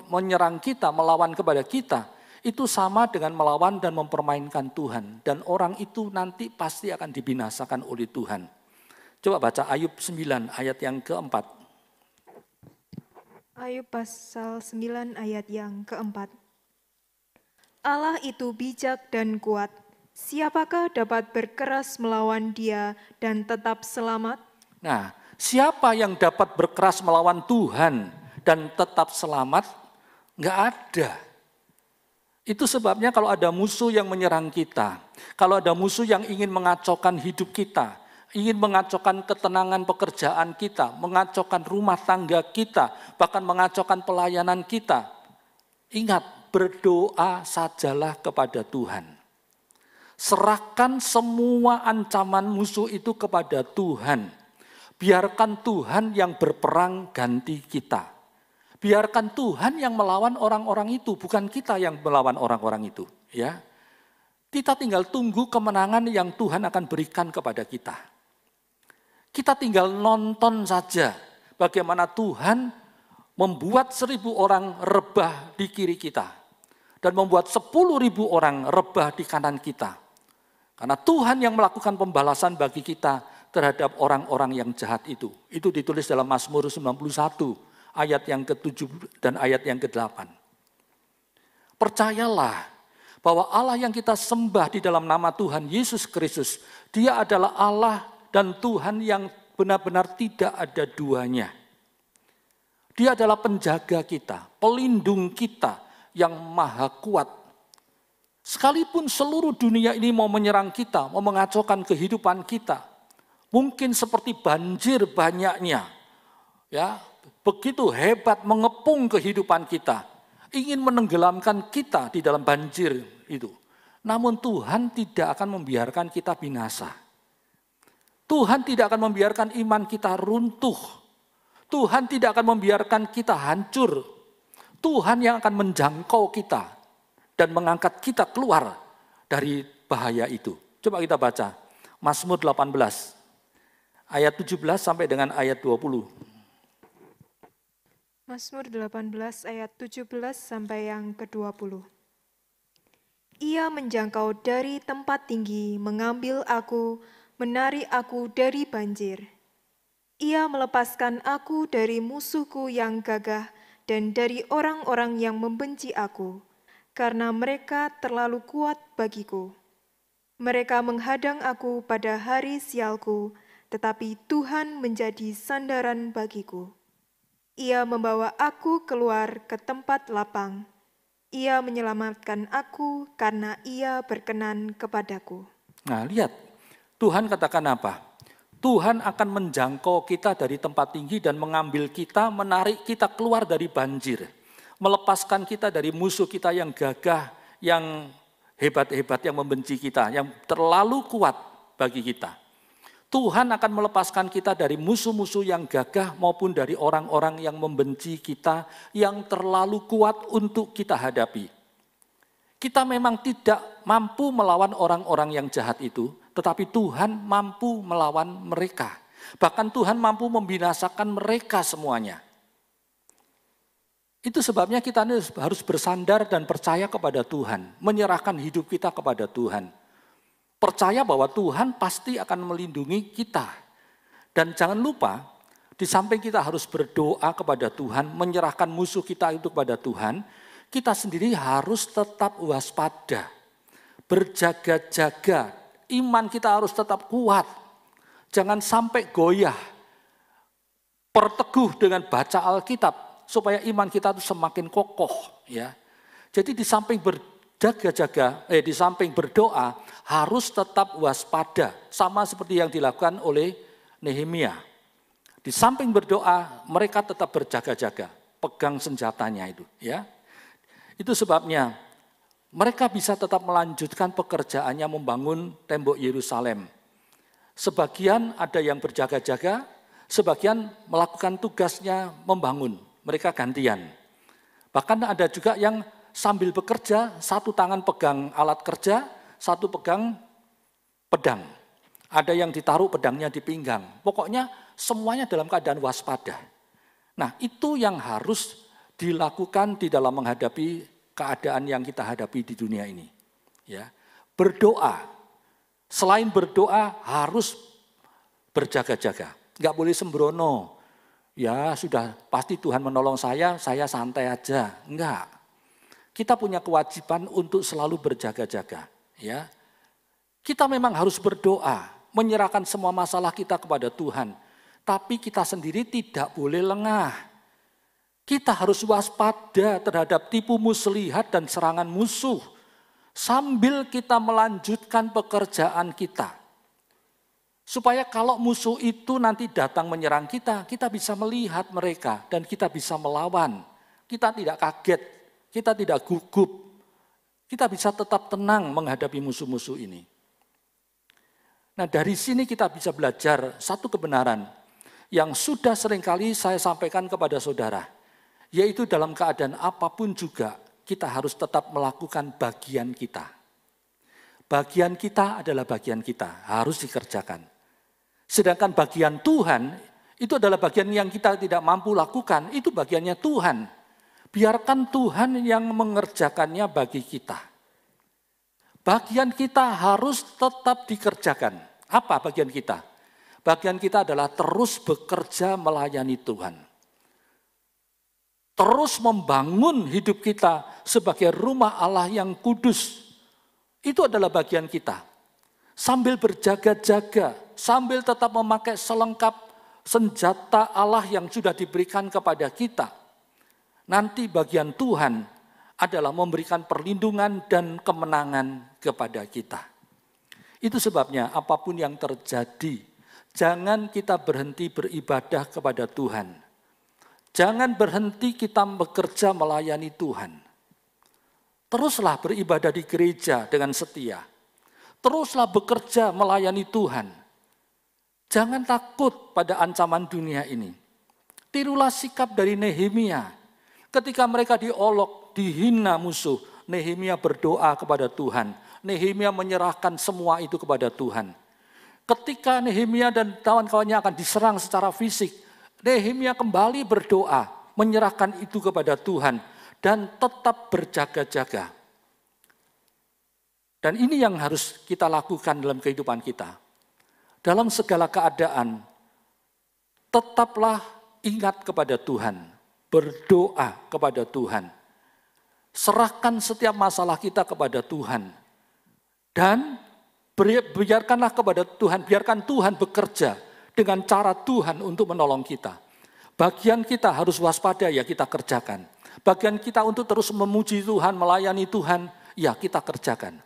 Speaker 1: menyerang kita, melawan kepada kita, itu sama dengan melawan dan mempermainkan Tuhan. Dan orang itu nanti pasti akan dibinasakan oleh Tuhan. Coba baca Ayub 9 ayat yang ke-4.
Speaker 2: Ayub pasal 9 ayat yang ke-4. Allah itu bijak dan kuat. Siapakah dapat berkeras melawan Dia dan tetap selamat?
Speaker 1: Nah, siapa yang dapat berkeras melawan Tuhan dan tetap selamat? Enggak ada. Itu sebabnya kalau ada musuh yang menyerang kita, kalau ada musuh yang ingin mengacaukan hidup kita, ingin mengacaukan ketenangan pekerjaan kita, mengacaukan rumah tangga kita, bahkan mengacaukan pelayanan kita, ingat, berdoa sajalah kepada Tuhan. Serahkan semua ancaman musuh itu kepada Tuhan. Biarkan Tuhan yang berperang ganti kita. Biarkan Tuhan yang melawan orang-orang itu, bukan kita yang melawan orang-orang itu. Ya, kita tinggal tunggu kemenangan yang Tuhan akan berikan kepada kita. Kita tinggal nonton saja bagaimana Tuhan membuat 1.000 orang rebah di kiri kita. Dan membuat 10.000 orang rebah di kanan kita. Karena Tuhan yang melakukan pembalasan bagi kita terhadap orang-orang yang jahat itu. Itu ditulis dalam Mazmur 91 ayat yang ke-7 dan ayat yang ke-8. Percayalah bahwa Allah yang kita sembah di dalam nama Tuhan Yesus Kristus, Dia adalah Allah dan Tuhan yang benar-benar tidak ada duanya. Dia adalah penjaga kita, pelindung kita yang maha kuat. Sekalipun seluruh dunia ini mau menyerang kita, mau mengacaukan kehidupan kita, mungkin seperti banjir banyaknya, ya, begitu hebat mengepung kehidupan kita, ingin menenggelamkan kita di dalam banjir itu. Namun Tuhan tidak akan membiarkan kita binasa. Tuhan tidak akan membiarkan iman kita runtuh. Tuhan tidak akan membiarkan kita hancur. Tuhan yang akan menjangkau kita dan mengangkat kita keluar dari bahaya itu. Coba kita baca Mazmur 18 ayat 17 sampai dengan ayat 20.
Speaker 2: Mazmur 18 ayat 17 sampai yang ke-20. Ia menjangkau dari tempat tinggi, mengambil aku, menarik aku dari banjir. Ia melepaskan aku dari musuhku yang gagah dan dari orang-orang yang membenci aku, karena mereka terlalu kuat bagiku. Mereka menghadang aku pada hari sialku, tetapi Tuhan menjadi sandaran bagiku. Ia membawa aku keluar ke tempat lapang. Ia menyelamatkan aku karena Ia berkenan kepadaku.
Speaker 1: Nah, lihat, Tuhan katakan apa? Tuhan akan menjangkau kita dari tempat tinggi dan mengambil kita, menarik kita keluar dari banjir. Melepaskan kita dari musuh kita yang gagah, yang hebat-hebat, yang membenci kita, yang terlalu kuat bagi kita. Tuhan akan melepaskan kita dari musuh-musuh yang gagah maupun dari orang-orang yang membenci kita, yang terlalu kuat untuk kita hadapi. Kita memang tidak mampu melawan orang-orang yang jahat itu, tetapi Tuhan mampu melawan mereka. Bahkan Tuhan mampu membinasakan mereka semuanya. Itu sebabnya kita harus bersandar dan percaya kepada Tuhan, menyerahkan hidup kita kepada Tuhan. Percaya bahwa Tuhan pasti akan melindungi kita. Dan jangan lupa, di samping kita harus berdoa kepada Tuhan, menyerahkan musuh kita itu kepada Tuhan, kita sendiri harus tetap waspada, berjaga-jaga, iman kita harus tetap kuat. Jangan sampai goyah, perteguh dengan baca Alkitab, supaya iman kita itu semakin kokoh. Ya. Jadi di samping di samping berdoa, harus tetap waspada, sama seperti yang dilakukan oleh Nehemia. Di samping berdoa, mereka tetap berjaga-jaga, pegang senjatanya itu. Ya. Itu sebabnya mereka bisa tetap melanjutkan pekerjaannya membangun tembok Yerusalem. Sebagian ada yang berjaga-jaga, sebagian melakukan tugasnya membangun. Mereka gantian. Bahkan ada juga yang sambil bekerja, satu tangan pegang alat kerja, satu pegang pedang. Ada yang ditaruh pedangnya di pinggang. Pokoknya semuanya dalam keadaan waspada. Nah, itu yang harus dilakukan di dalam menghadapi keadaan yang kita hadapi di dunia ini. Ya, berdoa. Selain berdoa harus berjaga-jaga. Enggak boleh sembrono. Ya sudah pasti Tuhan menolong saya santai aja. Enggak. Kita punya kewajiban untuk selalu berjaga-jaga. Ya, kita memang harus berdoa, menyerahkan semua masalah kita kepada Tuhan. Tapi kita sendiri tidak boleh lengah. Kita harus waspada terhadap tipu muslihat dan serangan musuh. Sambil kita melanjutkan pekerjaan kita. Supaya kalau musuh itu nanti datang menyerang kita, kita bisa melihat mereka dan kita bisa melawan. Kita tidak kaget, kita tidak gugup. Kita bisa tetap tenang menghadapi musuh-musuh ini. Nah, dari sini kita bisa belajar satu kebenaran yang sudah seringkali saya sampaikan kepada saudara. Yaitu dalam keadaan apapun juga kita harus tetap melakukan bagian kita. Bagian kita adalah bagian kita, harus dikerjakan. Sedangkan bagian Tuhan itu adalah bagian yang kita tidak mampu lakukan, itu bagiannya Tuhan. Biarkan Tuhan yang mengerjakannya bagi kita. bagian kita harus tetap dikerjakan. Apa bagian kita? Bagian kita adalah terus bekerja melayani Tuhan. Terus membangun hidup kita sebagai rumah Allah yang kudus. Itu adalah bagian kita. Sambil berjaga-jaga, sambil tetap memakai selengkap senjata Allah yang sudah diberikan kepada kita. Nanti bagian Tuhan adalah memberikan perlindungan dan kemenangan kepada kita. Itu sebabnya apapun yang terjadi, jangan kita berhenti beribadah kepada Tuhan. Jangan berhenti kita bekerja melayani Tuhan. Teruslah beribadah di gereja dengan setia. Teruslah bekerja melayani Tuhan. Jangan takut pada ancaman dunia ini. Tirulah sikap dari Nehemia. Ketika mereka diolok, dihina musuh, Nehemia berdoa kepada Tuhan. Nehemia menyerahkan semua itu kepada Tuhan. Ketika Nehemia dan kawan-kawannya akan diserang secara fisik, Nehemia kembali berdoa, menyerahkan itu kepada Tuhan, dan tetap berjaga-jaga. Dan ini yang harus kita lakukan dalam kehidupan kita. Dalam segala keadaan, tetaplah ingat kepada Tuhan, berdoa kepada Tuhan. Serahkan setiap masalah kita kepada Tuhan. Dan biarkanlah kepada Tuhan, biarkan Tuhan bekerja dengan cara Tuhan untuk menolong kita. Bagian kita harus waspada, ya kita kerjakan. Bagian kita untuk terus memuji Tuhan, melayani Tuhan, ya kita kerjakan.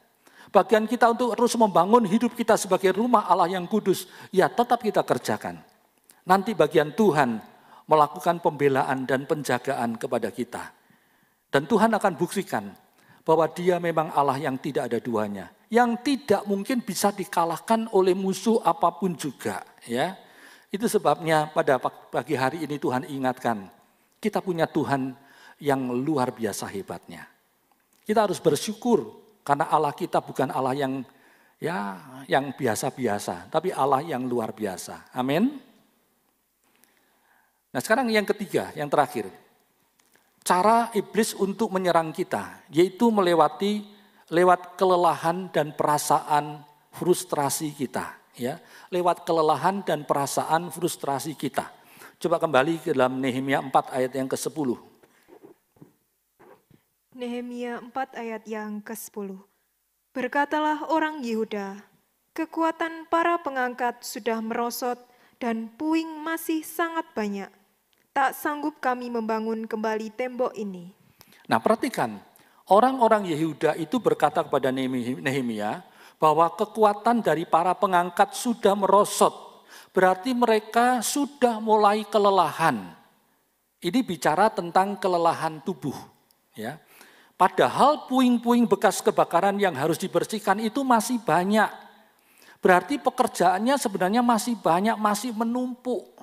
Speaker 1: Bagian kita untuk terus membangun hidup kita sebagai rumah Allah yang kudus, ya tetap kita kerjakan. Nanti bagian Tuhan melakukan pembelaan dan penjagaan kepada kita. Dan Tuhan akan buktikan bahwa Dia memang Allah yang tidak ada duanya, yang tidak mungkin bisa dikalahkan oleh musuh apapun juga. Ya, itu sebabnya pada pagi hari ini Tuhan ingatkan, kita punya Tuhan yang luar biasa hebatnya. Kita harus bersyukur karena Allah kita bukan Allah yang biasa-biasa, tapi Allah yang luar biasa. Amin. Nah, sekarang yang ketiga, yang terakhir. Cara iblis untuk menyerang kita, yaitu lewat kelelahan dan perasaan frustrasi kita. Ya, lewat kelelahan dan perasaan frustrasi kita. Coba kembali ke dalam Nehemia 4 ayat yang ke-10.
Speaker 2: Nehemia 4 ayat yang ke-10. Berkatalah orang Yehuda, kekuatan para pengangkat sudah merosot dan puing masih sangat banyak. Tak sanggup kami membangun kembali tembok ini.
Speaker 1: Nah, perhatikan, orang-orang Yehuda itu berkata kepada Nehemia bahwa kekuatan dari para pengangkat sudah merosot. Berarti mereka sudah mulai kelelahan. Ini bicara tentang kelelahan tubuh. Ya. Padahal puing-puing bekas kebakaran yang harus dibersihkan itu masih banyak. Berarti pekerjaannya sebenarnya masih banyak, masih menumpuk.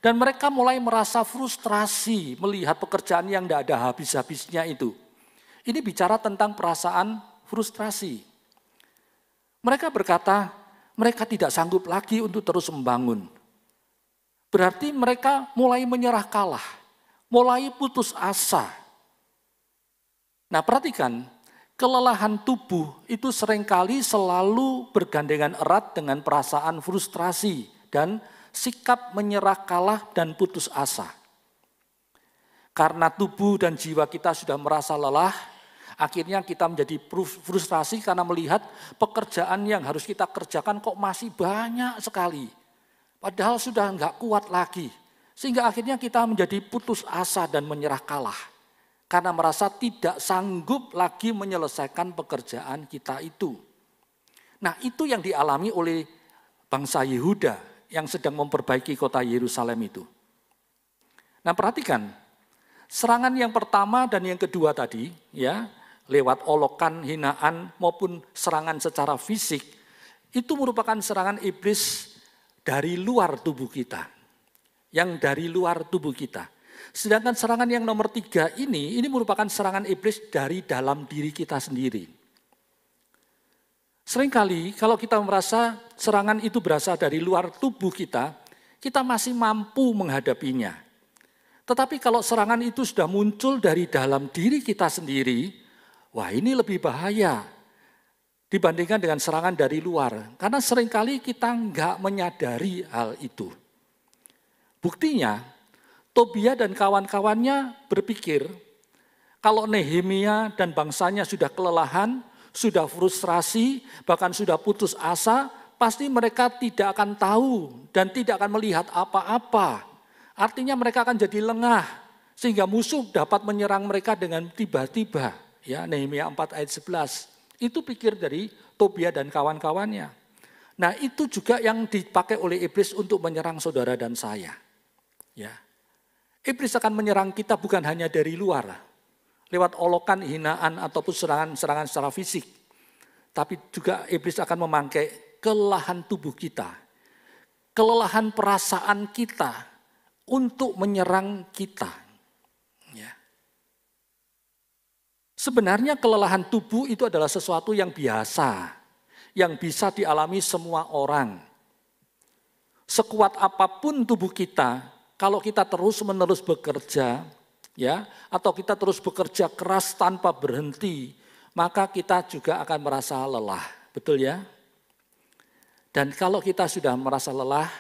Speaker 1: Dan mereka mulai merasa frustrasi melihat pekerjaan yang tidak ada habis-habisnya itu. Ini bicara tentang perasaan frustrasi. Mereka berkata, mereka tidak sanggup lagi untuk terus membangun. Berarti mereka mulai menyerah kalah, mulai putus asa. Nah, perhatikan, kelelahan tubuh itu seringkali selalu bergandengan erat dengan perasaan frustrasi dan sikap menyerah kalah dan putus asa. Karena tubuh dan jiwa kita sudah merasa lelah, akhirnya kita menjadi frustrasi karena melihat pekerjaan yang harus kita kerjakan kok masih banyak sekali. Padahal sudah enggak kuat lagi. Sehingga akhirnya kita menjadi putus asa dan menyerah kalah. Karena merasa tidak sanggup lagi menyelesaikan pekerjaan kita itu. Nah, itu yang dialami oleh bangsa Yehuda yang sedang memperbaiki kota Yerusalem itu. Nah, perhatikan, serangan yang pertama dan yang kedua tadi, ya, lewat olokan, hinaan maupun serangan secara fisik, itu merupakan serangan iblis dari luar tubuh kita. Yang dari luar tubuh kita. Sedangkan serangan yang nomor 3 ini merupakan serangan iblis dari dalam diri kita sendiri. Seringkali kalau kita merasa serangan itu berasal dari luar tubuh kita masih mampu menghadapinya. Tetapi kalau serangan itu sudah muncul dari dalam diri kita sendiri, wah ini lebih bahaya. dibandingkan dengan serangan dari luar. Karena seringkali kita nggak menyadari hal itu. Buktinya, Tobia dan kawan-kawannya berpikir, kalau Nehemia dan bangsanya sudah kelelahan, sudah frustrasi, bahkan sudah putus asa, pasti mereka tidak akan tahu dan tidak akan melihat apa-apa. Artinya mereka akan jadi lengah, sehingga musuh dapat menyerang mereka dengan tiba-tiba. Ya, Nehemia 4 ayat 11. Itu pikir dari Tobia dan kawan-kawannya. Nah, itu juga yang dipakai oleh iblis untuk menyerang saudara dan saya. Ya. Iblis akan menyerang kita bukan hanya dari luar, lewat olokan, hinaan, ataupun serangan-serangan secara fisik. Tapi juga iblis akan memakai kelelahan tubuh kita, kelelahan perasaan kita untuk menyerang kita. Ya. Sebenarnya kelelahan tubuh itu adalah sesuatu yang biasa, yang bisa dialami semua orang. Sekuat apapun tubuh kita, kalau kita terus-menerus bekerja, ya, atau kita terus bekerja keras tanpa berhenti, maka kita juga akan merasa lelah, betul ya? Dan kalau kita sudah merasa lelah,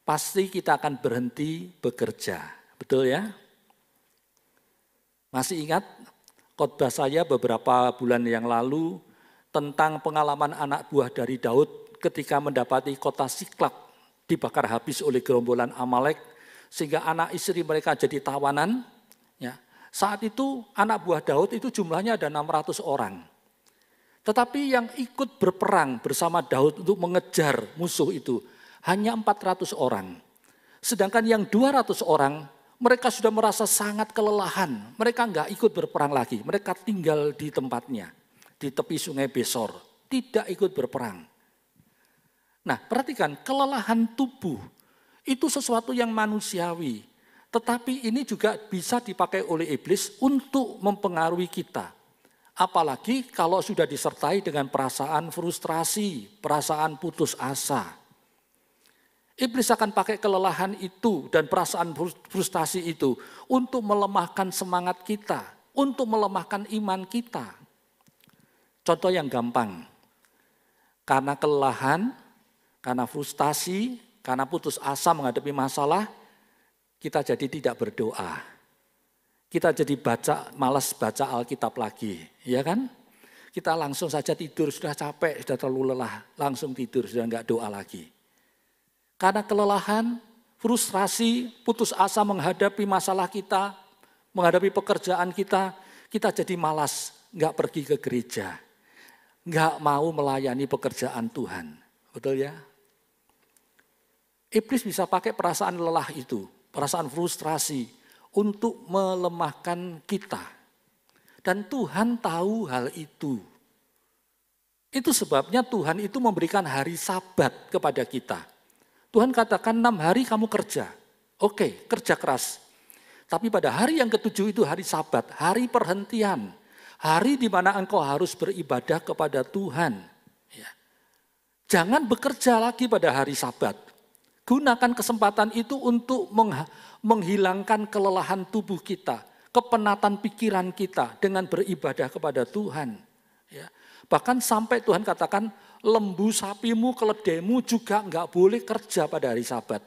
Speaker 1: pasti kita akan berhenti bekerja, betul ya? Masih ingat khotbah saya beberapa bulan yang lalu tentang pengalaman anak buah dari Daud ketika mendapati kota Siklak dibakar habis oleh gerombolan Amalek, sehingga anak istri mereka jadi tawanan. Ya. Saat itu anak buah Daud itu jumlahnya ada 600 orang. Tetapi yang ikut berperang bersama Daud untuk mengejar musuh itu hanya 400 orang. Sedangkan yang 200 orang mereka sudah merasa sangat kelelahan. Mereka enggak ikut berperang lagi. Mereka tinggal di tempatnya, di tepi sungai Besor. Tidak ikut berperang. Nah, perhatikan kelelahan tubuh. Itu sesuatu yang manusiawi, tetapi ini juga bisa dipakai oleh iblis untuk mempengaruhi kita. Apalagi kalau sudah disertai dengan perasaan frustrasi, perasaan putus asa. Iblis akan pakai kelelahan itu dan perasaan frustasi itu untuk melemahkan semangat kita, untuk melemahkan iman kita. Contoh yang gampang, karena kelelahan, karena frustasi, karena putus asa menghadapi masalah, kita jadi tidak berdoa. Kita jadi malas baca Alkitab lagi, ya kan? Kita langsung saja tidur, sudah capek, sudah terlalu lelah, langsung tidur, sudah enggak doa lagi. Karena kelelahan, frustrasi, putus asa menghadapi masalah kita, menghadapi pekerjaan kita, kita jadi malas, enggak pergi ke gereja, enggak mau melayani pekerjaan Tuhan. Betul ya? Iblis bisa pakai perasaan lelah itu, perasaan frustrasi untuk melemahkan kita. Dan Tuhan tahu hal itu. Itu sebabnya Tuhan itu memberikan hari Sabat kepada kita. Tuhan katakan 6 hari kamu kerja. Oke, kerja keras. Tapi pada hari yang ke-7 itu hari Sabat, hari perhentian. Hari di mana engkau harus beribadah kepada Tuhan. Ya. Jangan bekerja lagi pada hari Sabat. Gunakan kesempatan itu untuk menghilangkan kelelahan tubuh kita, kepenatan pikiran kita dengan beribadah kepada Tuhan. Ya. Bahkan sampai Tuhan katakan, lembu sapimu, keledaimu juga enggak boleh kerja pada hari Sabat.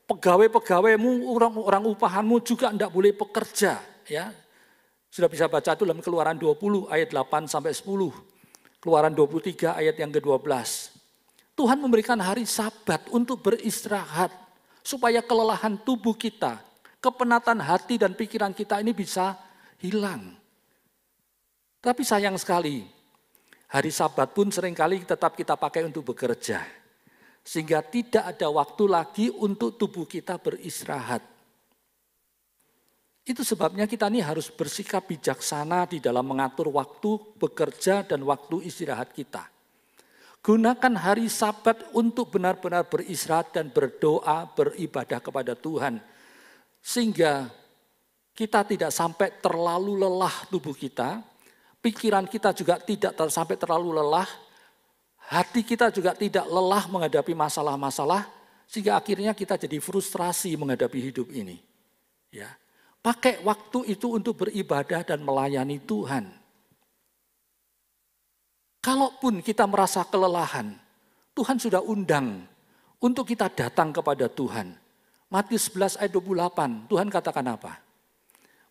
Speaker 1: Pegawai-pegawaimu, orang upahanmu juga enggak boleh bekerja. Ya. Sudah bisa baca itu dalam Keluaran 20 ayat 8 sampai 10. Keluaran 23 ayat yang ke-12. Tuhan memberikan hari Sabat untuk beristirahat, supaya kelelahan tubuh kita, kepenatan hati dan pikiran kita ini bisa hilang. Tapi sayang sekali, hari Sabat pun seringkali tetap kita pakai untuk bekerja. Sehingga tidak ada waktu lagi untuk tubuh kita beristirahat. Itu sebabnya kita ini harus bersikap bijaksana di dalam mengatur waktu bekerja dan waktu istirahat kita. Gunakan hari Sabat untuk benar-benar beristirahat dan berdoa, beribadah kepada Tuhan. Sehingga kita tidak sampai terlalu lelah tubuh kita, pikiran kita juga tidak sampai terlalu lelah, hati kita juga tidak lelah menghadapi masalah-masalah, sehingga akhirnya kita jadi frustrasi menghadapi hidup ini. Ya. Pakai waktu itu untuk beribadah dan melayani Tuhan. Kalaupun kita merasa kelelahan, Tuhan sudah undang untuk kita datang kepada Tuhan. Matius 11 ayat 28, Tuhan katakan apa?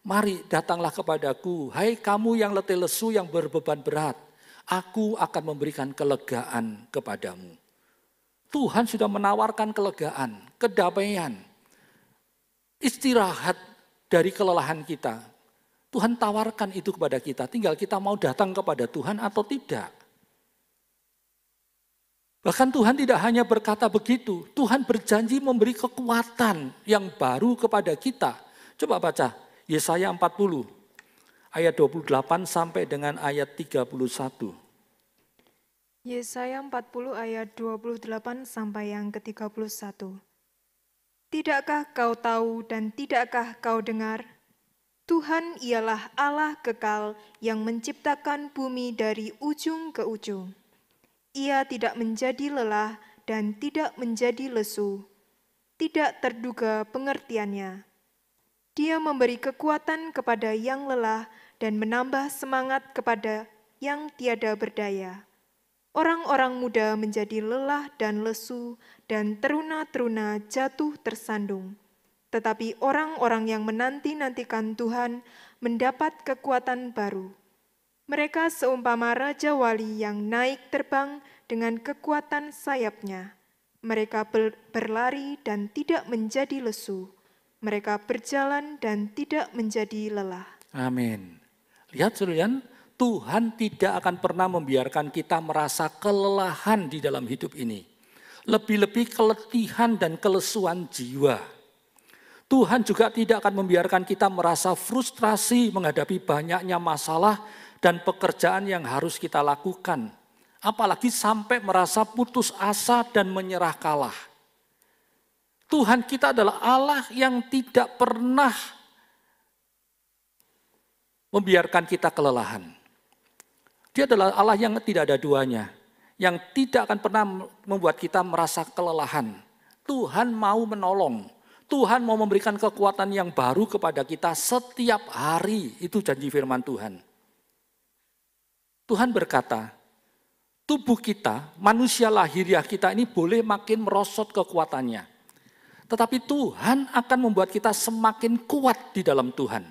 Speaker 1: Mari datanglah kepadaku, hai kamu yang letih lesu yang berbeban berat. Aku akan memberikan kelegaan kepadamu. Tuhan sudah menawarkan kelegaan, kedamaian, istirahat dari kelelahan kita. Tuhan tawarkan itu kepada kita, tinggal kita mau datang kepada Tuhan atau tidak. Bahkan Tuhan tidak hanya berkata begitu, Tuhan berjanji memberi kekuatan yang baru kepada kita. Coba baca Yesaya 40 ayat 28 sampai dengan ayat 31.
Speaker 2: Yesaya 40 ayat 28 sampai yang ke-31. Tidakkah kau tahu dan tidakkah kau dengar? Tuhan ialah Allah kekal yang menciptakan bumi dari ujung ke ujung. Ia tidak menjadi lelah dan tidak menjadi lesu. Tidak terduga pengertiannya. Dia memberi kekuatan kepada yang lelah dan menambah semangat kepada yang tiada berdaya. Orang-orang muda menjadi lelah dan lesu, dan teruna-teruna jatuh tersandung. Tetapi orang-orang yang menanti-nantikan Tuhan mendapat kekuatan baru. Mereka seumpama Raja Wali yang naik terbang dengan kekuatan sayapnya. Mereka berlari dan tidak menjadi lesu. Mereka berjalan dan tidak menjadi lelah.
Speaker 1: Amin. Lihat saudara, Tuhan tidak akan pernah membiarkan kita merasa kelelahan di dalam hidup ini. Lebih-lebih keletihan dan kelesuan jiwa. Tuhan juga tidak akan membiarkan kita merasa frustrasi menghadapi banyaknya masalah dan pekerjaan yang harus kita lakukan. Apalagi sampai merasa putus asa dan menyerah kalah. Tuhan kita adalah Allah yang tidak pernah membiarkan kita kelelahan. Dia adalah Allah yang tidak ada duanya, yang tidak akan pernah membuat kita merasa kelelahan. Tuhan mau menolong, Tuhan mau memberikan kekuatan yang baru kepada kita setiap hari. Itu janji firman Tuhan. Tuhan berkata, tubuh kita, manusia lahiriah kita ini boleh makin merosot kekuatannya. Tetapi Tuhan akan membuat kita semakin kuat di dalam Tuhan.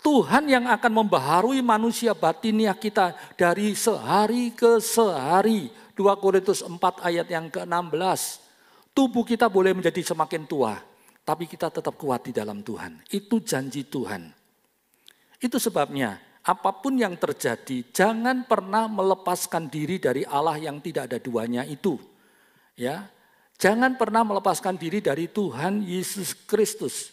Speaker 1: Tuhan yang akan membaharui manusia batiniah kita dari sehari ke sehari. 2 Korintus 4 ayat yang ke-16. Tubuh kita boleh menjadi semakin tua, tapi kita tetap kuat di dalam Tuhan. Itu janji Tuhan. Itu sebabnya apapun yang terjadi, jangan pernah melepaskan diri dari Allah yang tidak ada duanya itu. Ya, jangan pernah melepaskan diri dari Tuhan Yesus Kristus.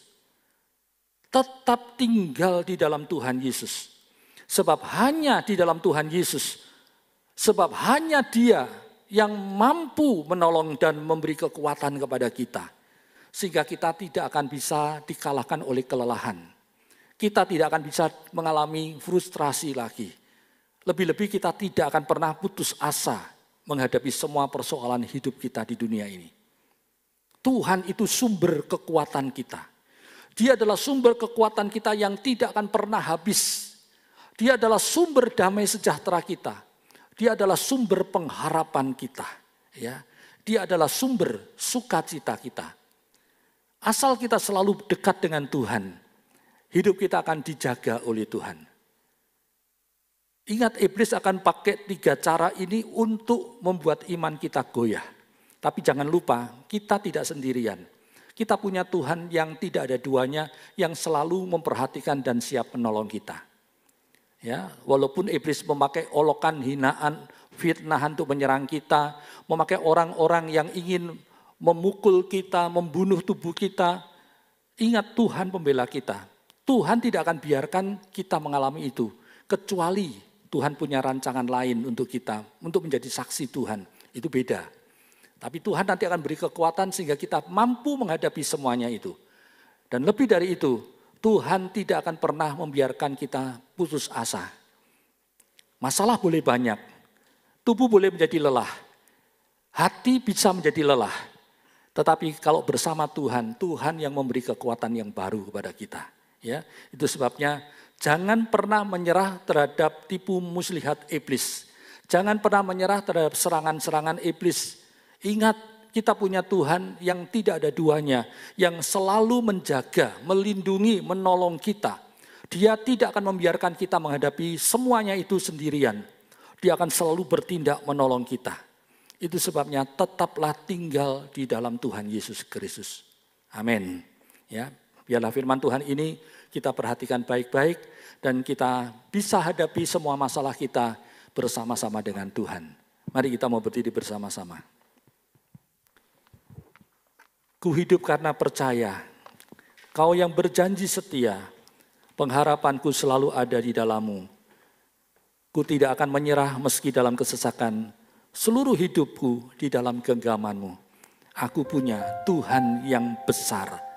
Speaker 1: Tetap tinggal di dalam Tuhan Yesus. Sebab hanya di dalam Tuhan Yesus, sebab hanya Dia yang mampu menolong dan memberi kekuatan kepada kita. Sehingga kita tidak akan bisa dikalahkan oleh kelelahan. Kita tidak akan bisa mengalami frustrasi lagi. Lebih-lebih kita tidak akan pernah putus asa menghadapi semua persoalan hidup kita di dunia ini. Tuhan itu sumber kekuatan kita. Dia adalah sumber kekuatan kita yang tidak akan pernah habis. Dia adalah sumber damai sejahtera kita. Dia adalah sumber pengharapan kita. Ya, Dia adalah sumber sukacita kita. Asal kita selalu dekat dengan Tuhan, hidup kita akan dijaga oleh Tuhan. Ingat, iblis akan pakai 3 cara ini untuk membuat iman kita goyah. Tapi jangan lupa, kita tidak sendirian. Kita punya Tuhan yang tidak ada duanya, yang selalu memperhatikan dan siap menolong kita. Ya, walaupun iblis memakai olokan, hinaan, fitnahan untuk menyerang kita, memakai orang-orang yang ingin memukul kita, membunuh tubuh kita, ingat Tuhan pembela kita. Tuhan tidak akan biarkan kita mengalami itu, kecuali Tuhan punya rancangan lain untuk kita, untuk menjadi saksi Tuhan. Itu beda. Tapi Tuhan nanti akan beri kekuatan sehingga kita mampu menghadapi semuanya itu. Dan lebih dari itu, Tuhan tidak akan pernah membiarkan kita putus asa. Masalah boleh banyak, tubuh boleh menjadi lelah, hati bisa menjadi lelah. Tetapi kalau bersama Tuhan, Tuhan yang memberi kekuatan yang baru kepada kita. Ya, itu sebabnya jangan pernah menyerah terhadap tipu muslihat iblis. Jangan pernah menyerah terhadap serangan-serangan iblis. Ingat, kita punya Tuhan yang tidak ada duanya, yang selalu menjaga, melindungi, menolong kita. Dia tidak akan membiarkan kita menghadapi semuanya itu sendirian. Dia akan selalu bertindak menolong kita. Itu sebabnya tetaplah tinggal di dalam Tuhan Yesus Kristus. Amin. Ya, biarlah firman Tuhan ini kita perhatikan baik-baik dan kita bisa hadapi semua masalah kita bersama-sama dengan Tuhan. Mari kita mau berdiri bersama-sama. Ku hidup karena percaya, Kau yang berjanji setia, pengharapanku selalu ada di dalam-Mu. Ku tidak akan menyerah meski dalam kesesakan, seluruh hidupku di dalam genggaman-Mu. Aku punya Tuhan yang besar.